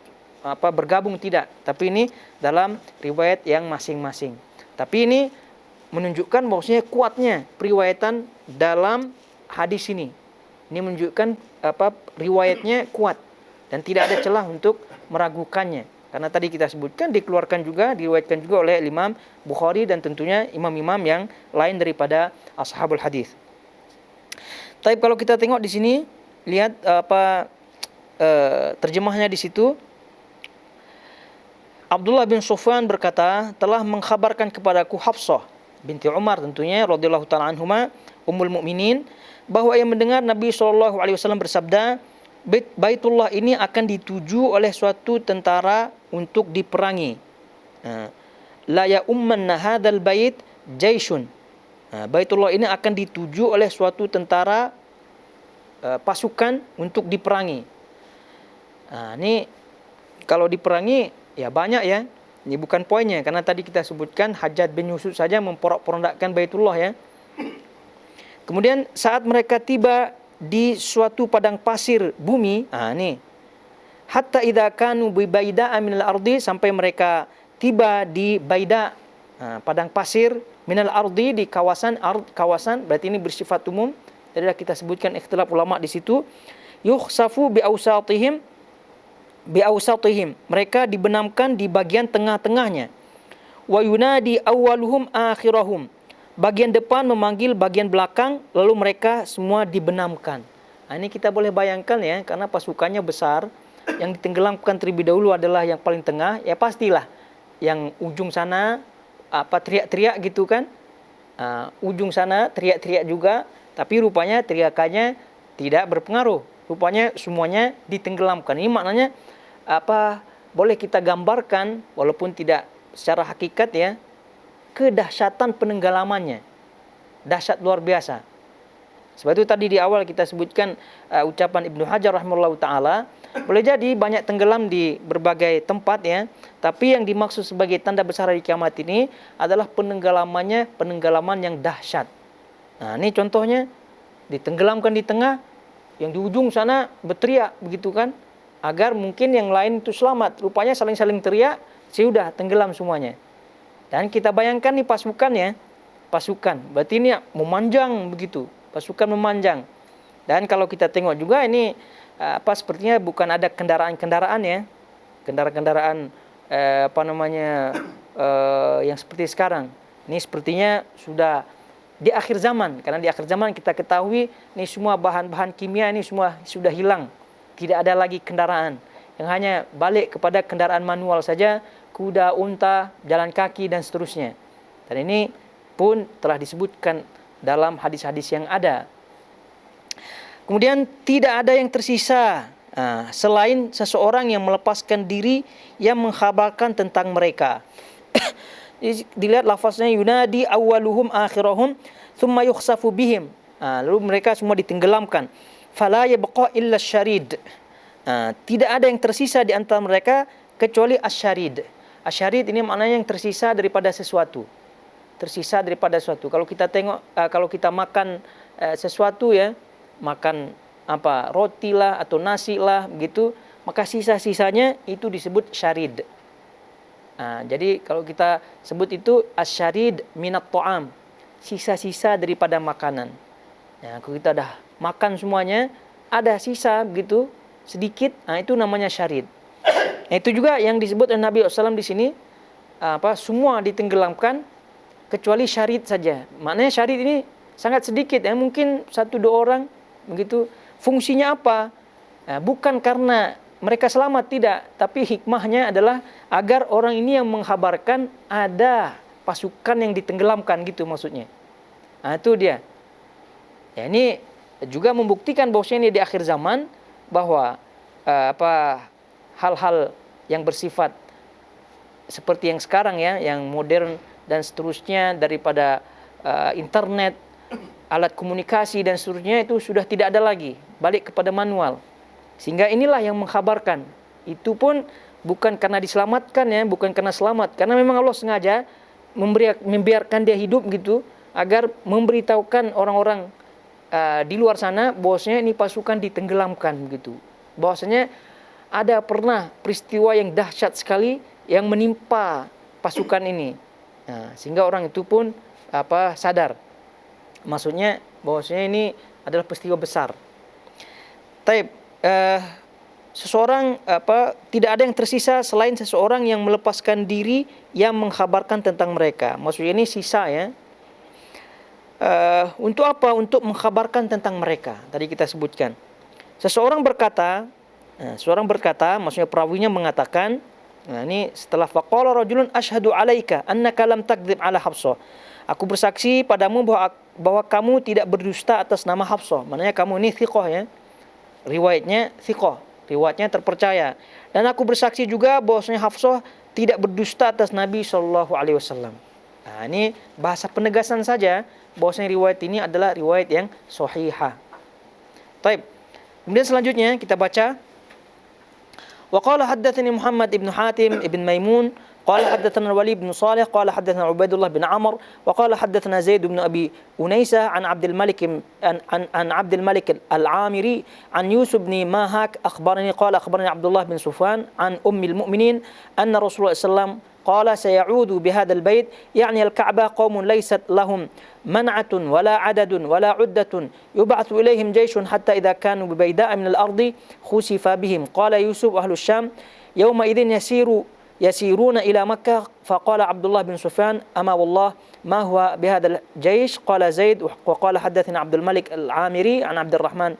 bergabung tidak. Tapi ini dalam riwayat yang masing-masing. Tapi ini menunjukkan bahwasanya kuatnya periwayatan dalam hadis ini. Ini menunjukkan riwayatnya kuat dan tidak ada celah untuk meragukannya. Karena tadi kita sebutkan diriwayatkan juga oleh Imam Bukhari dan tentunya imam-imam yang lain daripada ashabul hadis. Tapi kalau kita tengok di sini, lihat terjemahnya di situ. Abdullah bin Sufyan berkata, telah mengkhabarkan kepadaku Hafsah binti Umar tentunya radhiyallahu taala anhuma, ummul mukminin, bahwa ia mendengar Nabi SAW bersabda, Baitullah ini akan dituju oleh suatu tentara untuk diperangi. La ya ummanna hadzal bait jaisun. Baitullah ini akan dituju oleh suatu tentara, pasukan untuk diperangi. Ini kalau diperangi ya banyak ya. Ini bukan poinnya, karena tadi kita sebutkan Hajjaj bin Yusuf saja memporak-porandakkan Baitullah ya. Kemudian saat mereka tiba di suatu padang pasir bumi, nih. Hatta idza kanu bi baida'a minal ardi, sampai mereka tiba di baida, padang pasir, minal ardi, di kawasan berarti ini bersifat umum. Tadi kita sebutkan ikhtilaf ulama di situ. Yukhsafu bi awsatihim, mereka dibenamkan di bagian tengah-tengahnya. Wa yunadi awwaluhum akhirahum, bagian depan memanggil bagian belakang, lalu mereka semua dibenamkan. Ini kita boleh bayangkan ya, karena pasukannya besar, yang ditenggelamkan terlebih dahulu adalah yang paling tengah, ya pastilah yang ujung sana teriak-teriak gitu kan. Ujung sana teriak-teriak juga, tapi rupanya teriakannya tidak berpengaruh. Rupanya semuanya ditenggelamkan. Ini maknanya boleh kita gambarkan walaupun tidak secara hakikat ya, kedahsyatan penenggelamannya. Dahsyat luar biasa. Sebab itu tadi di awal kita sebutkan ucapan Ibnu Hajar rahimahullahu taala, boleh jadi banyak tenggelam di berbagai tempat ya, tapi yang dimaksud sebagai tanda besar hari kiamat ini adalah penenggelaman yang dahsyat. Ini contohnya, ditenggelamkan di tengah, yang di ujung sana berteriak begitu kan, agar mungkin yang lain itu selamat. Rupanya saling-saling teriak, sudah tenggelam semuanya. Dan kita bayangkan nih pasukan, berarti ini memanjang begitu, pasukan memanjang. Dan kalau kita tengok juga ini sepertinya bukan ada kendaraan-kendaraan ya, kendaraan-kendaraan yang seperti sekarang. Ini sepertinya sudah di akhir zaman, karena di akhir zaman kita ketahui ini semua bahan-bahan kimia ini semua sudah hilang, tidak ada lagi kendaraan, yang hanya balik kepada kendaraan manual saja, kuda, unta, jalan kaki dan seterusnya. Dan ini pun telah disebutkan dalam hadis-hadis yang ada. Kemudian tidak ada yang tersisa selain seseorang yang melepaskan diri yang mengkhabarkan tentang mereka. Dilihat lafaznya, yunadi awwaluhum akhirahum thumma yukhsafu bihim. Lalu mereka semua ditenggelamkan. Fala yabqa illa syarid. Tidak ada yang tersisa di antara mereka kecuali asyarid. Asyarid ini maknanya yang tersisa daripada sesuatu. Tersisa daripada sesuatu. Kalau kita tengok, kalau kita makan sesuatu ya, makan roti lah atau nasi lah begitu, maka sisa-sisanya itu disebut syarid. Jadi kalau kita sebut itu asyarid minat ta'am, sisa-sisa daripada makanan. Kalau kita dah makan semuanya, ada sisa begitu sedikit, itu namanya syarid. Itu juga yang disebut oleh Nabi SAW di sini, semua ditenggelamkan kecuali syarid saja. Maknanya syarid ini sangat sedikit ya, mungkin 1-2 orang begitu. Fungsinya apa? Bukan karena mereka selamat, tidak, tapi hikmahnya adalah agar orang ini yang menghabarkan ada pasukan yang ditenggelamkan gitu maksudnya. Itu dia. Ya, ini juga membuktikan bahwasanya di akhir zaman bahwa hal-hal yang bersifat seperti yang sekarang ya, yang modern dan seterusnya, daripada internet, alat komunikasi dan seterusnya, itu sudah tidak ada lagi, balik kepada manual. Sehingga inilah yang mengkhabarkan. Itu pun bukan karena diselamatkan ya, bukan karena selamat, karena memang Allah sengaja membiarkan dia hidup gitu, agar memberitahukan orang-orang di luar sana bahwasanya ini pasukan ditenggelamkan gitu. Bahwasanya ada pernah peristiwa yang dahsyat sekali yang menimpa pasukan ini. Nah, sehingga orang itu pun sadar. Maksudnya bahwasanya ini adalah peristiwa besar. Taib, seseorang tidak ada yang tersisa selain seseorang yang melepaskan diri yang mengkhabarkan tentang mereka. Maksudnya ini sisa ya. Untuk apa? Untuk mengkhabarkan tentang mereka. Tadi kita sebutkan. Seseorang berkata, maksudnya perawinya mengatakan, nah ini setelah faqala rajulun asyhadu alaika annaka lam takdzib ala Hafsah. Aku bersaksi padamu bahwa kamu tidak berdusta atas nama Hafsah. Maknanya kamu ini thiqah ya. Riwayatnya thiqah, riwayatnya terpercaya. Dan aku bersaksi juga bahwasanya Hafsah tidak berdusta atas Nabi sallallahu alaihi wasallam. Nah, ini bahasa penegasan saja bahwasanya riwayat ini adalah riwayat yang sahihah. Baik. Kemudian selanjutnya kita baca, wa qala haddatsani Muhammad ibn Hatim ibn Maimun qala haddatsana Walid bin Shalih qala haddatsana Ubaidullah bin Amr wa qala haddatsana Zaid bin Abi Unaisah an Abdul Malik al-Amiri an Yusuf bin Mahak akhbarani qala akhbarani Abdullah bin Sufyan an ummil mu'minin anna Rasulullah sallallahu قال سيعود بهذا البيت يعني الكعبة قوم ليست لهم منعة ولا عدد ولا عدة يبعث إليهم جيش حتى إذا كانوا ببيداء من الأرض خسف بهم قال يوسف أهل الشام يومئذ يسيرون إلى مكة فقال عبد الله بن سفيان أما والله ما هو بهذا الجيش قال زيد وقال حدثنا عبد الملك العامري عن عبد الرحمن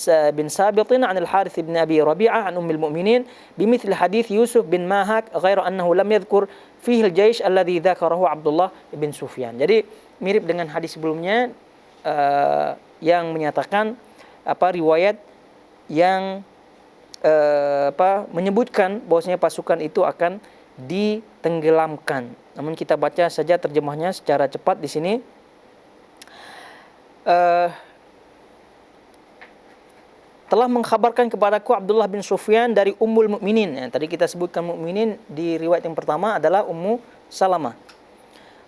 بن سابط عن الحارث بن أبي ربيعة عن أم المؤمنين بمثل حديث يوسف بن ماهك غير أنه لم يذكر فيه الجيش الذي ذكره عبد الله بن سفيان. Jadi mirip dengan hadis sebelumnya yang menyatakan riwayat yang menyebutkan bahwasanya pasukan itu akan ditenggelamkan. Namun kita baca saja terjemahnya secara cepat di sini. Telah mengkhabarkan kepadaku Abdullah bin Sufyan dari Ummul Mukminin. Tadi kita sebutkan mukminin di riwayat yang pertama adalah Ummu Salamah.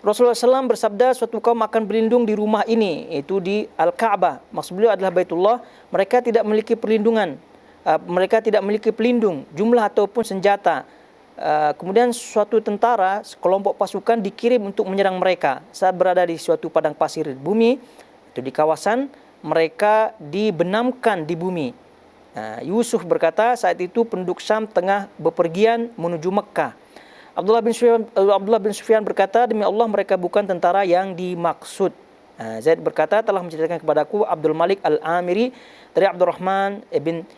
Rasulullah SAW bersabda, suatu kaum akan berlindung di rumah ini, yaitu di Al-Ka'bah. Maksud beliau adalah Baitullah. Mereka tidak memiliki perlindungan. Mereka tidak memiliki pelindung, jumlah ataupun senjata. Kemudian suatu tentara, sekelompok pasukan dikirim untuk menyerang mereka. Saat berada di suatu padang pasir bumi, itu di kawasan, mereka dibenamkan di bumi. Yusuf berkata, saat itu penduduk Syam tengah bepergian menuju Mekah. Abdullah bin Sufyan berkata, demi Allah mereka bukan tentara yang dimaksud. Zaid berkata, telah menceritakan kepadaku Abdul Malik al-Amiri dari Abdurrahman bin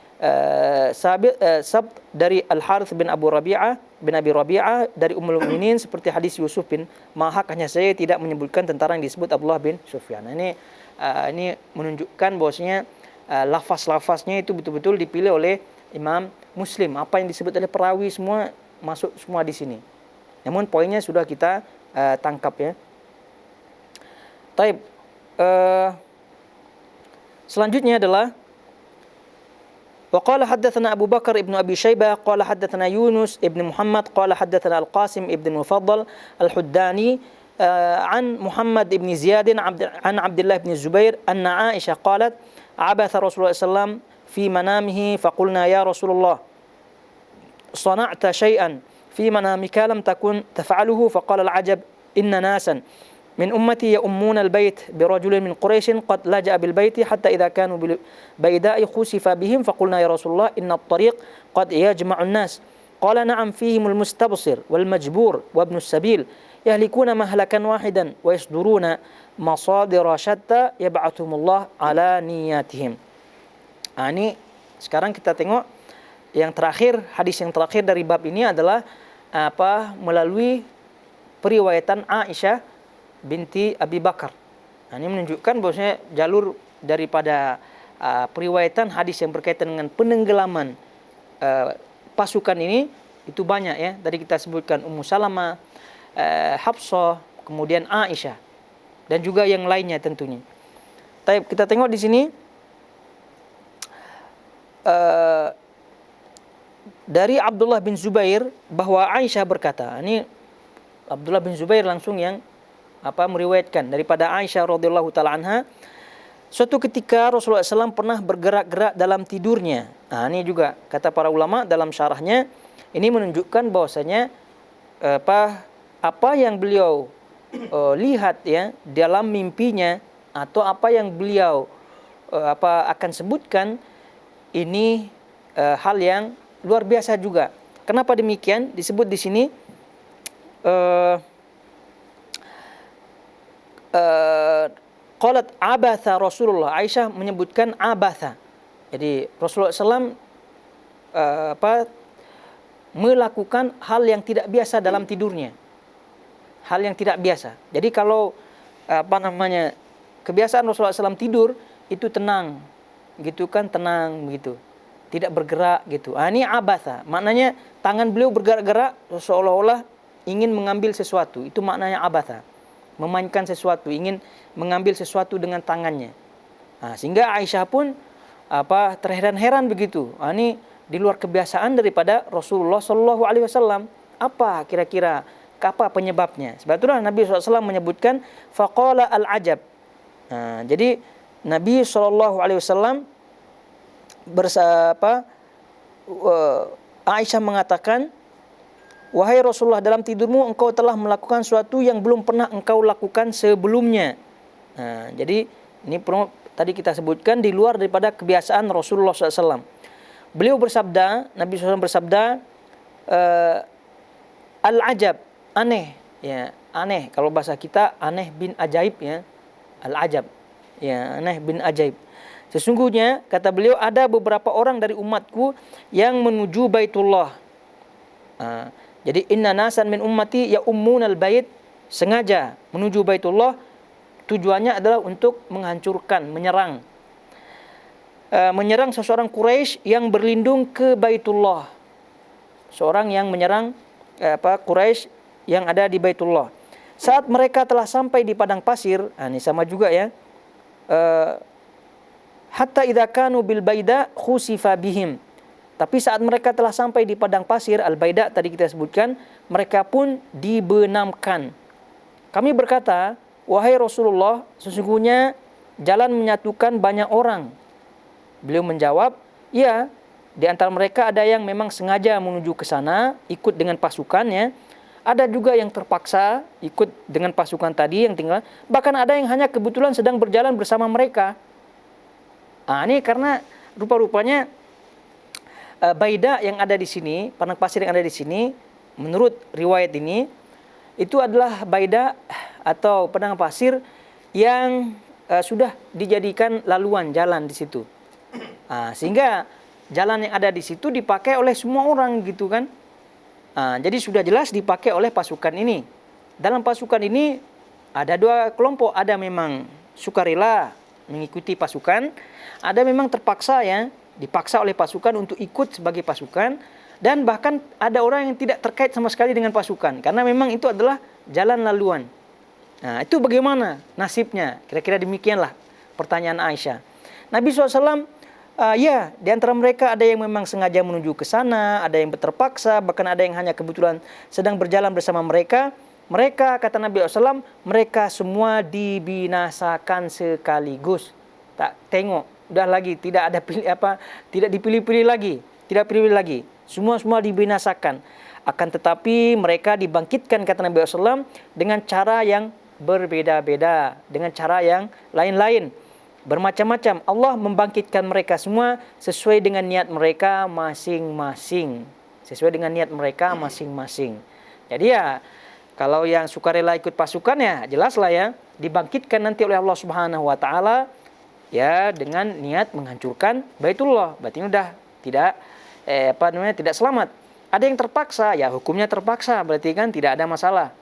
Sabt dari Al-Harith bin Abi Rabi'ah dari Ummul Mukminin seperti hadis Yusuf bin Mahak, hanya saya tidak menyebutkan tentara yang disebut Abdullah bin Sufyan. Ini menunjukkan bahwasanya lafaz-lafaznya itu betul-betul dipilih oleh Imam Muslim. Apa yang disebut oleh perawi semua masuk semua di sini. Namun poinnya sudah kita tangkap ya. Taib. Selanjutnya adalah وقال حدثنا أبو بكر ابن أبي شيبة قال حدثنا يونس ابن محمد قال حدثنا القاسم ابن المفضل الحداني عن محمد ابن زياد عن عبد الله بن الزبير أن عائشة قالت عبث رسول الله صلى الله عليه وسلم في منامه فقلنا يا رسول الله صنعت شيئا في منامك لم تكن تفعله فقال العجب إن ناسا من أمتي يؤمون البيت برجل من قريش قد لجأ بالبيت حتى إذا كانوا بالبيداء خسف بهم فقلنا يا رسول الله إن الطريق قد يجمع الناس قال نعم فيهم المستبصر والمجبور وابن السبيل يهلكون مهلكا واحدا ويصدرون مصادر شتى يبعثهم الله على نياتهم. Ini sekarang kita tengok yang terakhir, hadis yang terakhir dari bab ini adalah melalui periwayatan Aisyah binti Abi Bakar. Ini menunjukkan bahwasanya jalur daripada periwayatan hadis yang berkaitan dengan penenggelaman pasukan ini Itu banyak ya. Tadi kita sebutkan Ummu Salamah, Hafsah, kemudian Aisyah dan juga yang lainnya tentunya. Kita tengok di sini dari Abdullah bin Zubair bahwa Aisyah berkata, ini Abdullah bin Zubair langsung yang meriwayatkan daripada Aisyah radhiyallahu taala anha, suatu ketika Rasulullah SAW pernah bergerak-gerak dalam tidurnya. Nah, ini juga kata para ulama dalam syarahnya, ini menunjukkan bahwasanya apa yang beliau lihat ya dalam mimpinya, atau apa yang beliau akan sebutkan, ini hal yang luar biasa juga. Kenapa demikian? Disebut di sini qalat abatha Rasulullah. Aisyah menyebutkan abatha. Jadi Rasulullah SAW melakukan hal yang tidak biasa dalam tidurnya. Hal yang tidak biasa. Jadi kalau kebiasaan Rasulullah SAW tidur itu tenang, gitu kan, tenang begitu, tidak bergerak gitu. Ini abatha, maknanya tangan beliau bergerak-gerak seolah-olah ingin mengambil sesuatu. Itu maknanya abatha, memainkan sesuatu, ingin mengambil sesuatu dengan tangannya. Sehingga Aisyah pun terheran-heran begitu. Ini di luar kebiasaan daripada Rasulullah SAW. Apa kira-kira apa penyebabnya? Sebab itulah Nabi SAW menyebutkan faqala al-ajab. Jadi Nabi SAW Aisyah mengatakan, wahai Rasulullah, dalam tidurmu engkau telah melakukan sesuatu yang belum pernah engkau lakukan sebelumnya. Jadi ini tadi kita sebutkan di luar daripada kebiasaan Rasulullah SAW. Beliau bersabda, Nabi SAW bersabda, al-ajab, aneh, ya, aneh. Kalau bahasa kita aneh bin ajaib ya, al-ajab, ya, aneh bin ajaib. Sesungguhnya kata beliau, ada beberapa orang dari umatku yang menuju Baitullah. Jadi inna nasan min ummati ya ummunal bait, sengaja menuju Baitullah, tujuannya adalah untuk menghancurkan, menyerang seseorang Quraisy yang berlindung ke Baitullah. Seorang yang menyerang Quraisy yang ada di Baitullah. Saat mereka telah sampai di padang pasir, ini sama juga ya. Hatta idza kanu bil baida khusifa bihim. Tapi saat mereka telah sampai di padang pasir, al-baida tadi kita sebutkan, mereka pun dibenamkan. Kami berkata, wahai Rasulullah, sesungguhnya jalan menyatukan banyak orang. Beliau menjawab, ya, di antara mereka ada yang memang sengaja menuju ke sana, ikut dengan pasukannya. Ada juga yang terpaksa ikut dengan pasukan tadi yang tinggal. Bahkan ada yang hanya kebetulan sedang berjalan bersama mereka. Ini karena rupa-rupanya baida yang ada di sini, padang pasir yang ada di sini, menurut riwayat ini, itu adalah baida atau padang pasir yang sudah dijadikan laluan jalan di situ. Sehingga jalan yang ada di situ dipakai oleh semua orang gitu kan. Jadi sudah jelas dipakai oleh pasukan ini. Dalam pasukan ini ada dua kelompok, ada memang sukarela mengikuti pasukan, ada memang terpaksa ya, dipaksa oleh pasukan untuk ikut sebagai pasukan, dan bahkan ada orang yang tidak terkait sama sekali dengan pasukan karena memang itu adalah jalan laluan. Itu bagaimana nasibnya? Kira-kira demikianlah pertanyaan Aisyah. Nabi SAW, ya, di antara mereka ada yang memang sengaja menuju ke sana, ada yang terpaksa, bahkan ada yang hanya kebetulan sedang berjalan bersama mereka. Mereka, kata Nabi SAW, mereka semua dibinasakan sekaligus. Tak tengok, udah lagi tidak ada tidak dipilih-pilih lagi, tidak pilih lagi. Semua dibinasakan. Akan tetapi mereka dibangkitkan, kata Nabi SAW, dengan cara yang berbeda-beda, dengan cara yang lain-lain, bermacam-macam. Allah membangkitkan mereka semua sesuai dengan niat mereka masing-masing. Sesuai dengan niat mereka masing-masing. Jadi ya, kalau yang sukarela ikut pasukan ya jelaslah ya, dibangkitkan nanti oleh Allah Subhanahu wa taala ya dengan niat menghancurkan Baitullah. Berarti ini udah tidak tidak selamat. Ada yang terpaksa, ya hukumnya terpaksa, berarti kan tidak ada masalah.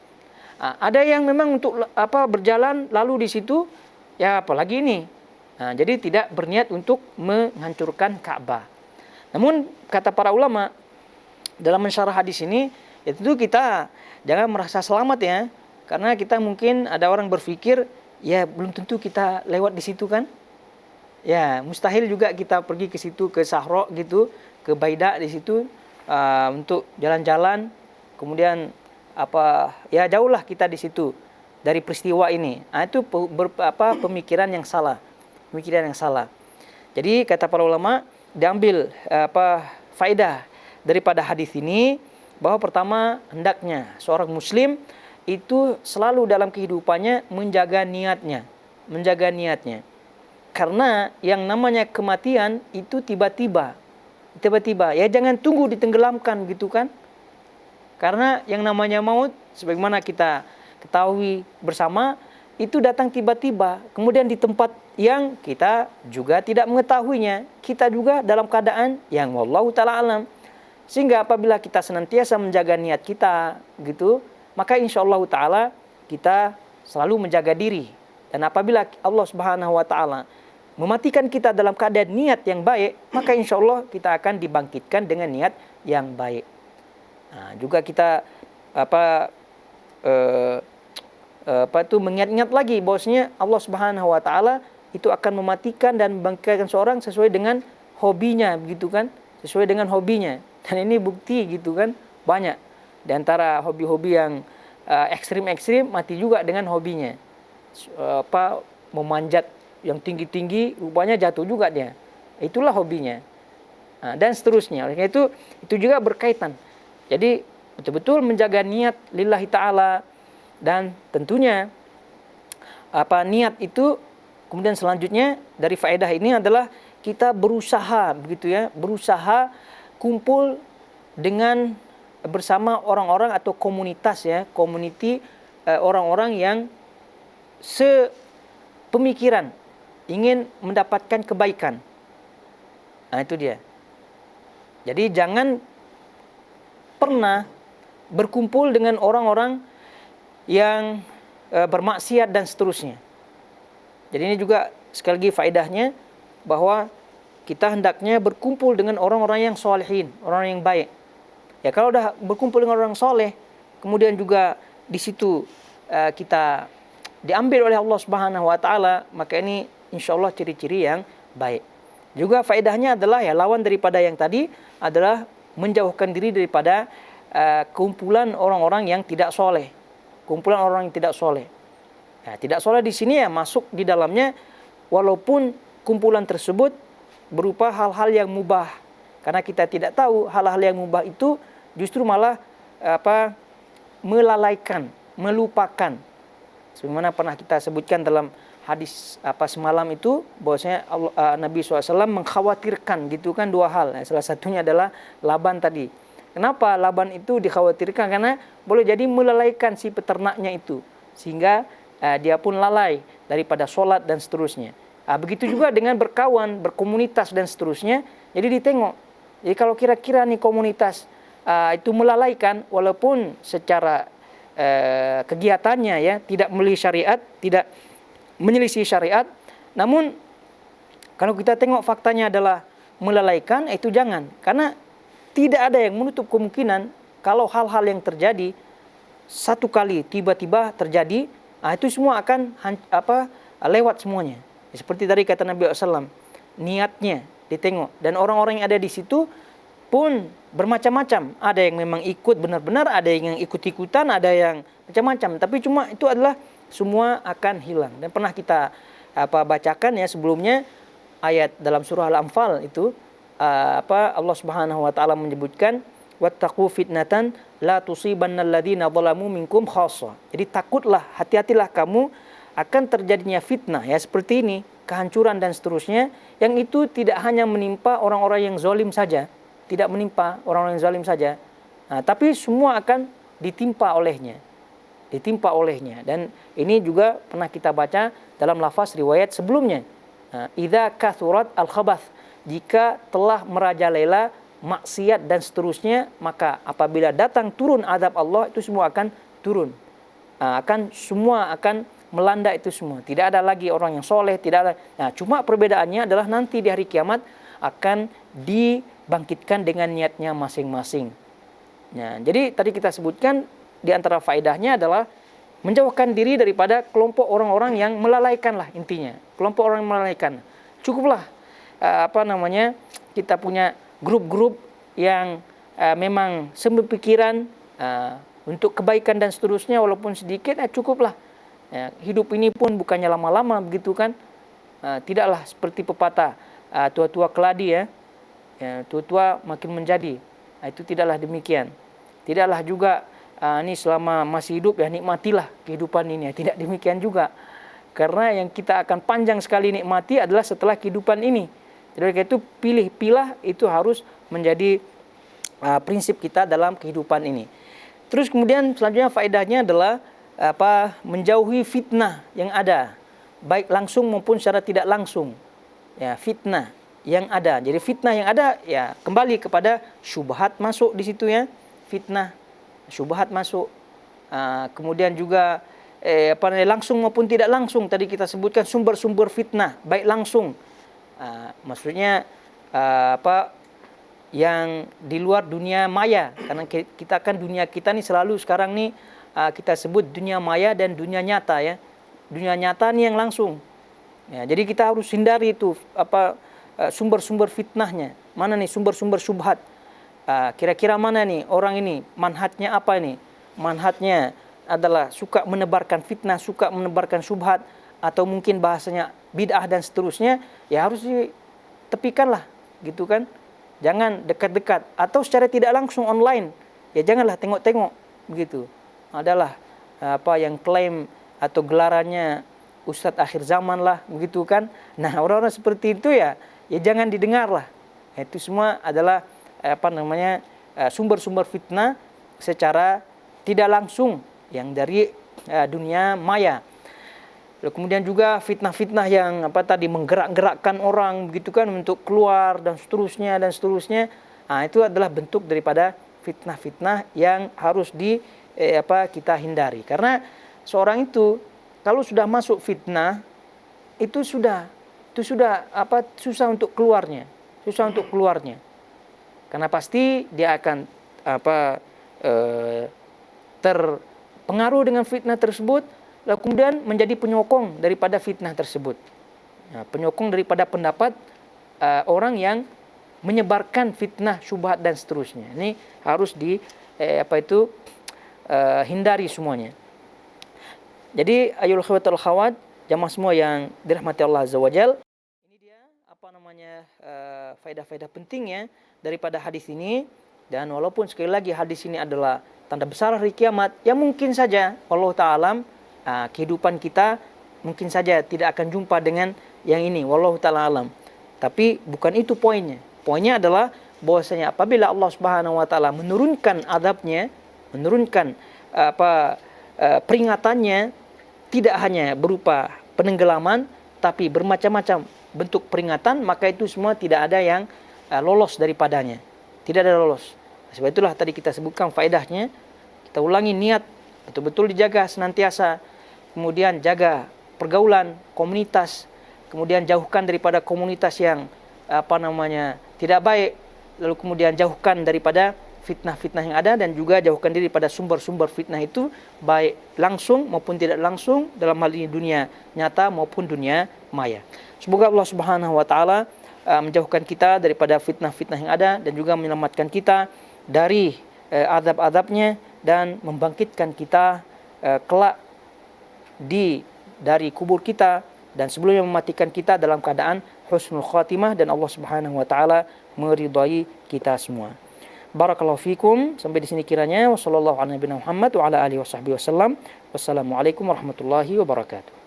Ada yang memang untuk berjalan lalu di situ ya apalagi ini. Jadi tidak berniat untuk menghancurkan Ka'bah. Namun kata para ulama, dalam mensyarah hadis ini, ya tentu kita jangan merasa selamat ya. Karena kita mungkin ada orang berpikir, ya belum tentu kita lewat di situ kan. Ya, mustahil juga kita pergi ke situ, ke Sahro gitu, ke Baida di situ untuk jalan-jalan. Kemudian ya jauhlah kita di situ dari peristiwa ini. Itu pemikiran yang salah. Pemikiran yang salah. Jadi kata para ulama, diambil faedah daripada hadis ini bahwa pertama hendaknya seorang muslim itu selalu dalam kehidupannya menjaga niatnya. Karena yang namanya kematian itu tiba-tiba. Ya jangan tunggu ditenggelamkan gitu kan. Karena yang namanya maut sebagaimana kita ketahui bersama itu datang tiba-tiba. Kemudian di tempat yang kita juga tidak mengetahuinya. Kita juga dalam keadaan yang wallahu ta'ala alam. Sehingga apabila kita senantiasa menjaga niat kita gitu, maka insyaallah ta'ala kita selalu menjaga diri. Dan apabila Allah Subhanahu wa ta'ala mematikan kita dalam keadaan niat yang baik, maka insyaallah kita akan dibangkitkan dengan niat yang baik. Juga kita mengingat-ingat lagi bahwasanya Allah Subhanahu wa ta'ala itu akan mematikan dan membangkitkan seorang sesuai dengan hobinya begitu kan, sesuai dengan hobinya. Dan ini bukti gitu kan, banyak di antara hobi-hobi yang ekstrim-ekstrim mati juga dengan hobinya. Memanjat yang tinggi-tinggi rupanya jatuh juga dia. Itulah hobinya. Dan seterusnya. Oleh karena itu juga berkaitan. Jadi betul-betul menjaga niat lillahi ta'ala. Dan tentunya niat itu kemudian selanjutnya dari faedah ini adalah kita berusaha begitu ya, berusaha kumpul dengan bersama orang-orang atau komunitas ya, community orang-orang yang sepemikiran, ingin mendapatkan kebaikan. Itu dia. Jadi jangan pernah berkumpul dengan orang-orang yang bermaksiat dan seterusnya. Jadi ini juga sekali lagi faedahnya bahwa kita hendaknya berkumpul dengan orang-orang yang solehin, orang yang baik. Ya kalau udah berkumpul dengan orang soleh, kemudian juga di situ kita diambil oleh Allah Subhanahu wa ta'ala, maka ini insyaallah ciri-ciri yang baik. Juga faedahnya adalah ya lawan daripada yang tadi adalah menjauhkan diri daripada kumpulan orang-orang yang tidak soleh. Kumpulan orang yang tidak soleh. Nah, tidak soleh di sini ya masuk di dalamnya walaupun kumpulan tersebut berupa hal-hal yang mubah. Karena kita tidak tahu hal-hal yang mubah itu justru malah melalaikan, melupakan. Sebagaimana pernah kita sebutkan dalam hadis semalam itu bahwasanya Nabi SAW mengkhawatirkan gitu kan dua hal. Salah satunya adalah Laban tadi. Kenapa Laban itu dikhawatirkan? Karena boleh jadi melalaikan si peternaknya itu sehingga dia pun lalai daripada sholat dan seterusnya. Begitu juga dengan berkawan, berkomunitas dan seterusnya. Jadi ditengok. Jadi kalau kira-kira nih komunitas itu melalaikan walaupun secara kegiatannya ya tidak memenuhi syariat, tidak menyelisih syariat, namun kalau kita tengok faktanya adalah melalaikan, itu jangan. Karena tidak ada yang menutup kemungkinan kalau hal-hal yang terjadi satu kali tiba-tiba terjadi, itu semua akan lewat semuanya. Seperti tadi kata Nabi SAW, niatnya ditengok. Dan orang-orang yang ada di situ pun bermacam-macam. Ada yang memang ikut benar-benar, ada yang ikut-ikutan, ada yang macam-macam. Tapi cuma itu adalah semua akan hilang. Dan pernah kita bacakan ya sebelumnya ayat dalam surah Al-Anfal itu Allah Subhanahu wa taala menyebutkan wattaqu fitnatan la tusibannal ladzina zalamu minkum khassah. Jadi takutlah, hati-hatilah kamu akan terjadinya fitnah ya seperti ini, kehancuran dan seterusnya yang itu tidak hanya menimpa orang-orang yang zalim saja, tidak menimpa orang-orang yang zalim saja. Tapi semua akan ditimpa olehnya. Dan ini juga pernah kita baca dalam lafaz riwayat sebelumnya. Idza kathurat al-khabath, jika telah merajalela maksiat dan seterusnya, maka apabila datang turun azab Allah, itu semua akan turun. Semua akan melanda itu semua. Tidak ada lagi orang yang soleh, tidak ada. Nah, cuma perbedaannya adalah nanti di hari kiamat akan dibangkitkan dengan niatnya masing-masing. Nah, jadi tadi kita sebutkan di antara faedahnya adalah menjauhkan diri daripada kelompok orang-orang yang melalaikan lah intinya. Kelompok orang yang melalaikan. Cukuplah kita punya grup-grup yang memang sepemikiran untuk kebaikan dan seterusnya, walaupun sedikit cukuplah. Hidup ini pun bukannya lama-lama begitu kan. Tidaklah seperti pepatah tua-tua keladi tua-tua makin menjadi. Itu tidaklah demikian. Tidaklah juga ini selama masih hidup nikmatilah kehidupan ini. Tidak demikian juga. Karena yang kita akan panjang sekali nikmati adalah setelah kehidupan ini. Jadi itu pilih-pilah itu harus menjadi prinsip kita dalam kehidupan ini. Terus kemudian selanjutnya faedahnya adalah menjauhi fitnah yang ada, baik langsung maupun secara tidak langsung. Fitnah yang ada. Jadi fitnah yang ada kembali kepada syubhat masuk di situ fitnah, syubhat masuk. Kemudian juga langsung maupun tidak langsung tadi kita sebutkan sumber-sumber fitnah, baik langsung. Maksudnya yang di luar dunia maya, karena kita kan dunia kita nih selalu sekarang nih kita sebut dunia maya dan dunia nyata Dunia nyata nih yang langsung. Jadi kita harus hindari itu sumber-sumber fitnahnya. Mana nih sumber-sumber syubhat? Kira-kira mana nih orang ini manhajnya apa nih? Manhajnya adalah suka menebarkan fitnah, suka menebarkan syubhat, atau mungkin bahasanya bid'ah dan seterusnya, harus ditepikanlah gitu kan. Jangan dekat-dekat, atau secara tidak langsung online, janganlah tengok-tengok begitu. Adalah yang klaim atau gelarannya Ustadz akhir zaman lah begitu kan. Nah, orang-orang seperti itu jangan didengar lah. Itu semua adalah sumber-sumber fitnah secara tidak langsung yang dari dunia maya. Kemudian juga fitnah-fitnah yang menggerak-gerakkan orang begitu kan untuk keluar dan seterusnya. Itu adalah bentuk daripada fitnah-fitnah yang harus kita hindari. Karena seorang itu kalau sudah masuk fitnah itu sudah susah untuk keluarnya. Karena pasti dia akan terpengaruh dengan fitnah tersebut, lalu kemudian menjadi penyokong daripada fitnah tersebut. Penyokong daripada pendapat orang yang menyebarkan fitnah, syubhat dan seterusnya. Ini harus hindari semuanya. Jadi ayul khawatul khawat, jamaah semua yang dirahmati Allah Azza wa Jal, ini dia faedah-faedah pentingnya daripada hadis ini. Dan walaupun sekali lagi hadis ini adalah tanda besar hari kiamat, mungkin saja Allah Ta'ala kehidupan kita mungkin saja tidak akan jumpa dengan yang ini, wallahu ta'ala alam. Tapi bukan itu poinnya. Poinnya adalah bahwasanya apabila Allah Subhanahu wa taala menurunkan azabnya, menurunkan peringatannya, tidak hanya berupa penenggelaman tapi bermacam-macam bentuk peringatan, maka itu semua tidak ada yang lolos daripadanya. Tidak ada lolos. Sebab itulah tadi kita sebutkan faedahnya. Kita ulangi, niat betul-betul dijaga senantiasa. Kemudian jaga pergaulan, komunitas. Kemudian jauhkan daripada komunitas yang tidak baik. Lalu kemudian jauhkan daripada fitnah-fitnah yang ada, dan juga jauhkan diri pada sumber-sumber fitnah itu, baik langsung maupun tidak langsung, dalam hal ini dunia nyata maupun dunia maya. Semoga Allah Subhanahu wa taala menjauhkan kita daripada fitnah-fitnah yang ada, dan juga menyelamatkan kita dari azab-azabnya, dan membangkitkan kita kelak dari kubur kita, dan sebelumnya mematikan kita dalam keadaan husnul khatimah, dan Allah Subhanahu wa taala meridai kita semua. Barakallahu fikum. Sampai di sini kiranya. Wassallallahu ala nabiyina Muhammad wa ala alihi washabbihi wasallam. Wassalamualaikum warahmatullahi wabarakatuh.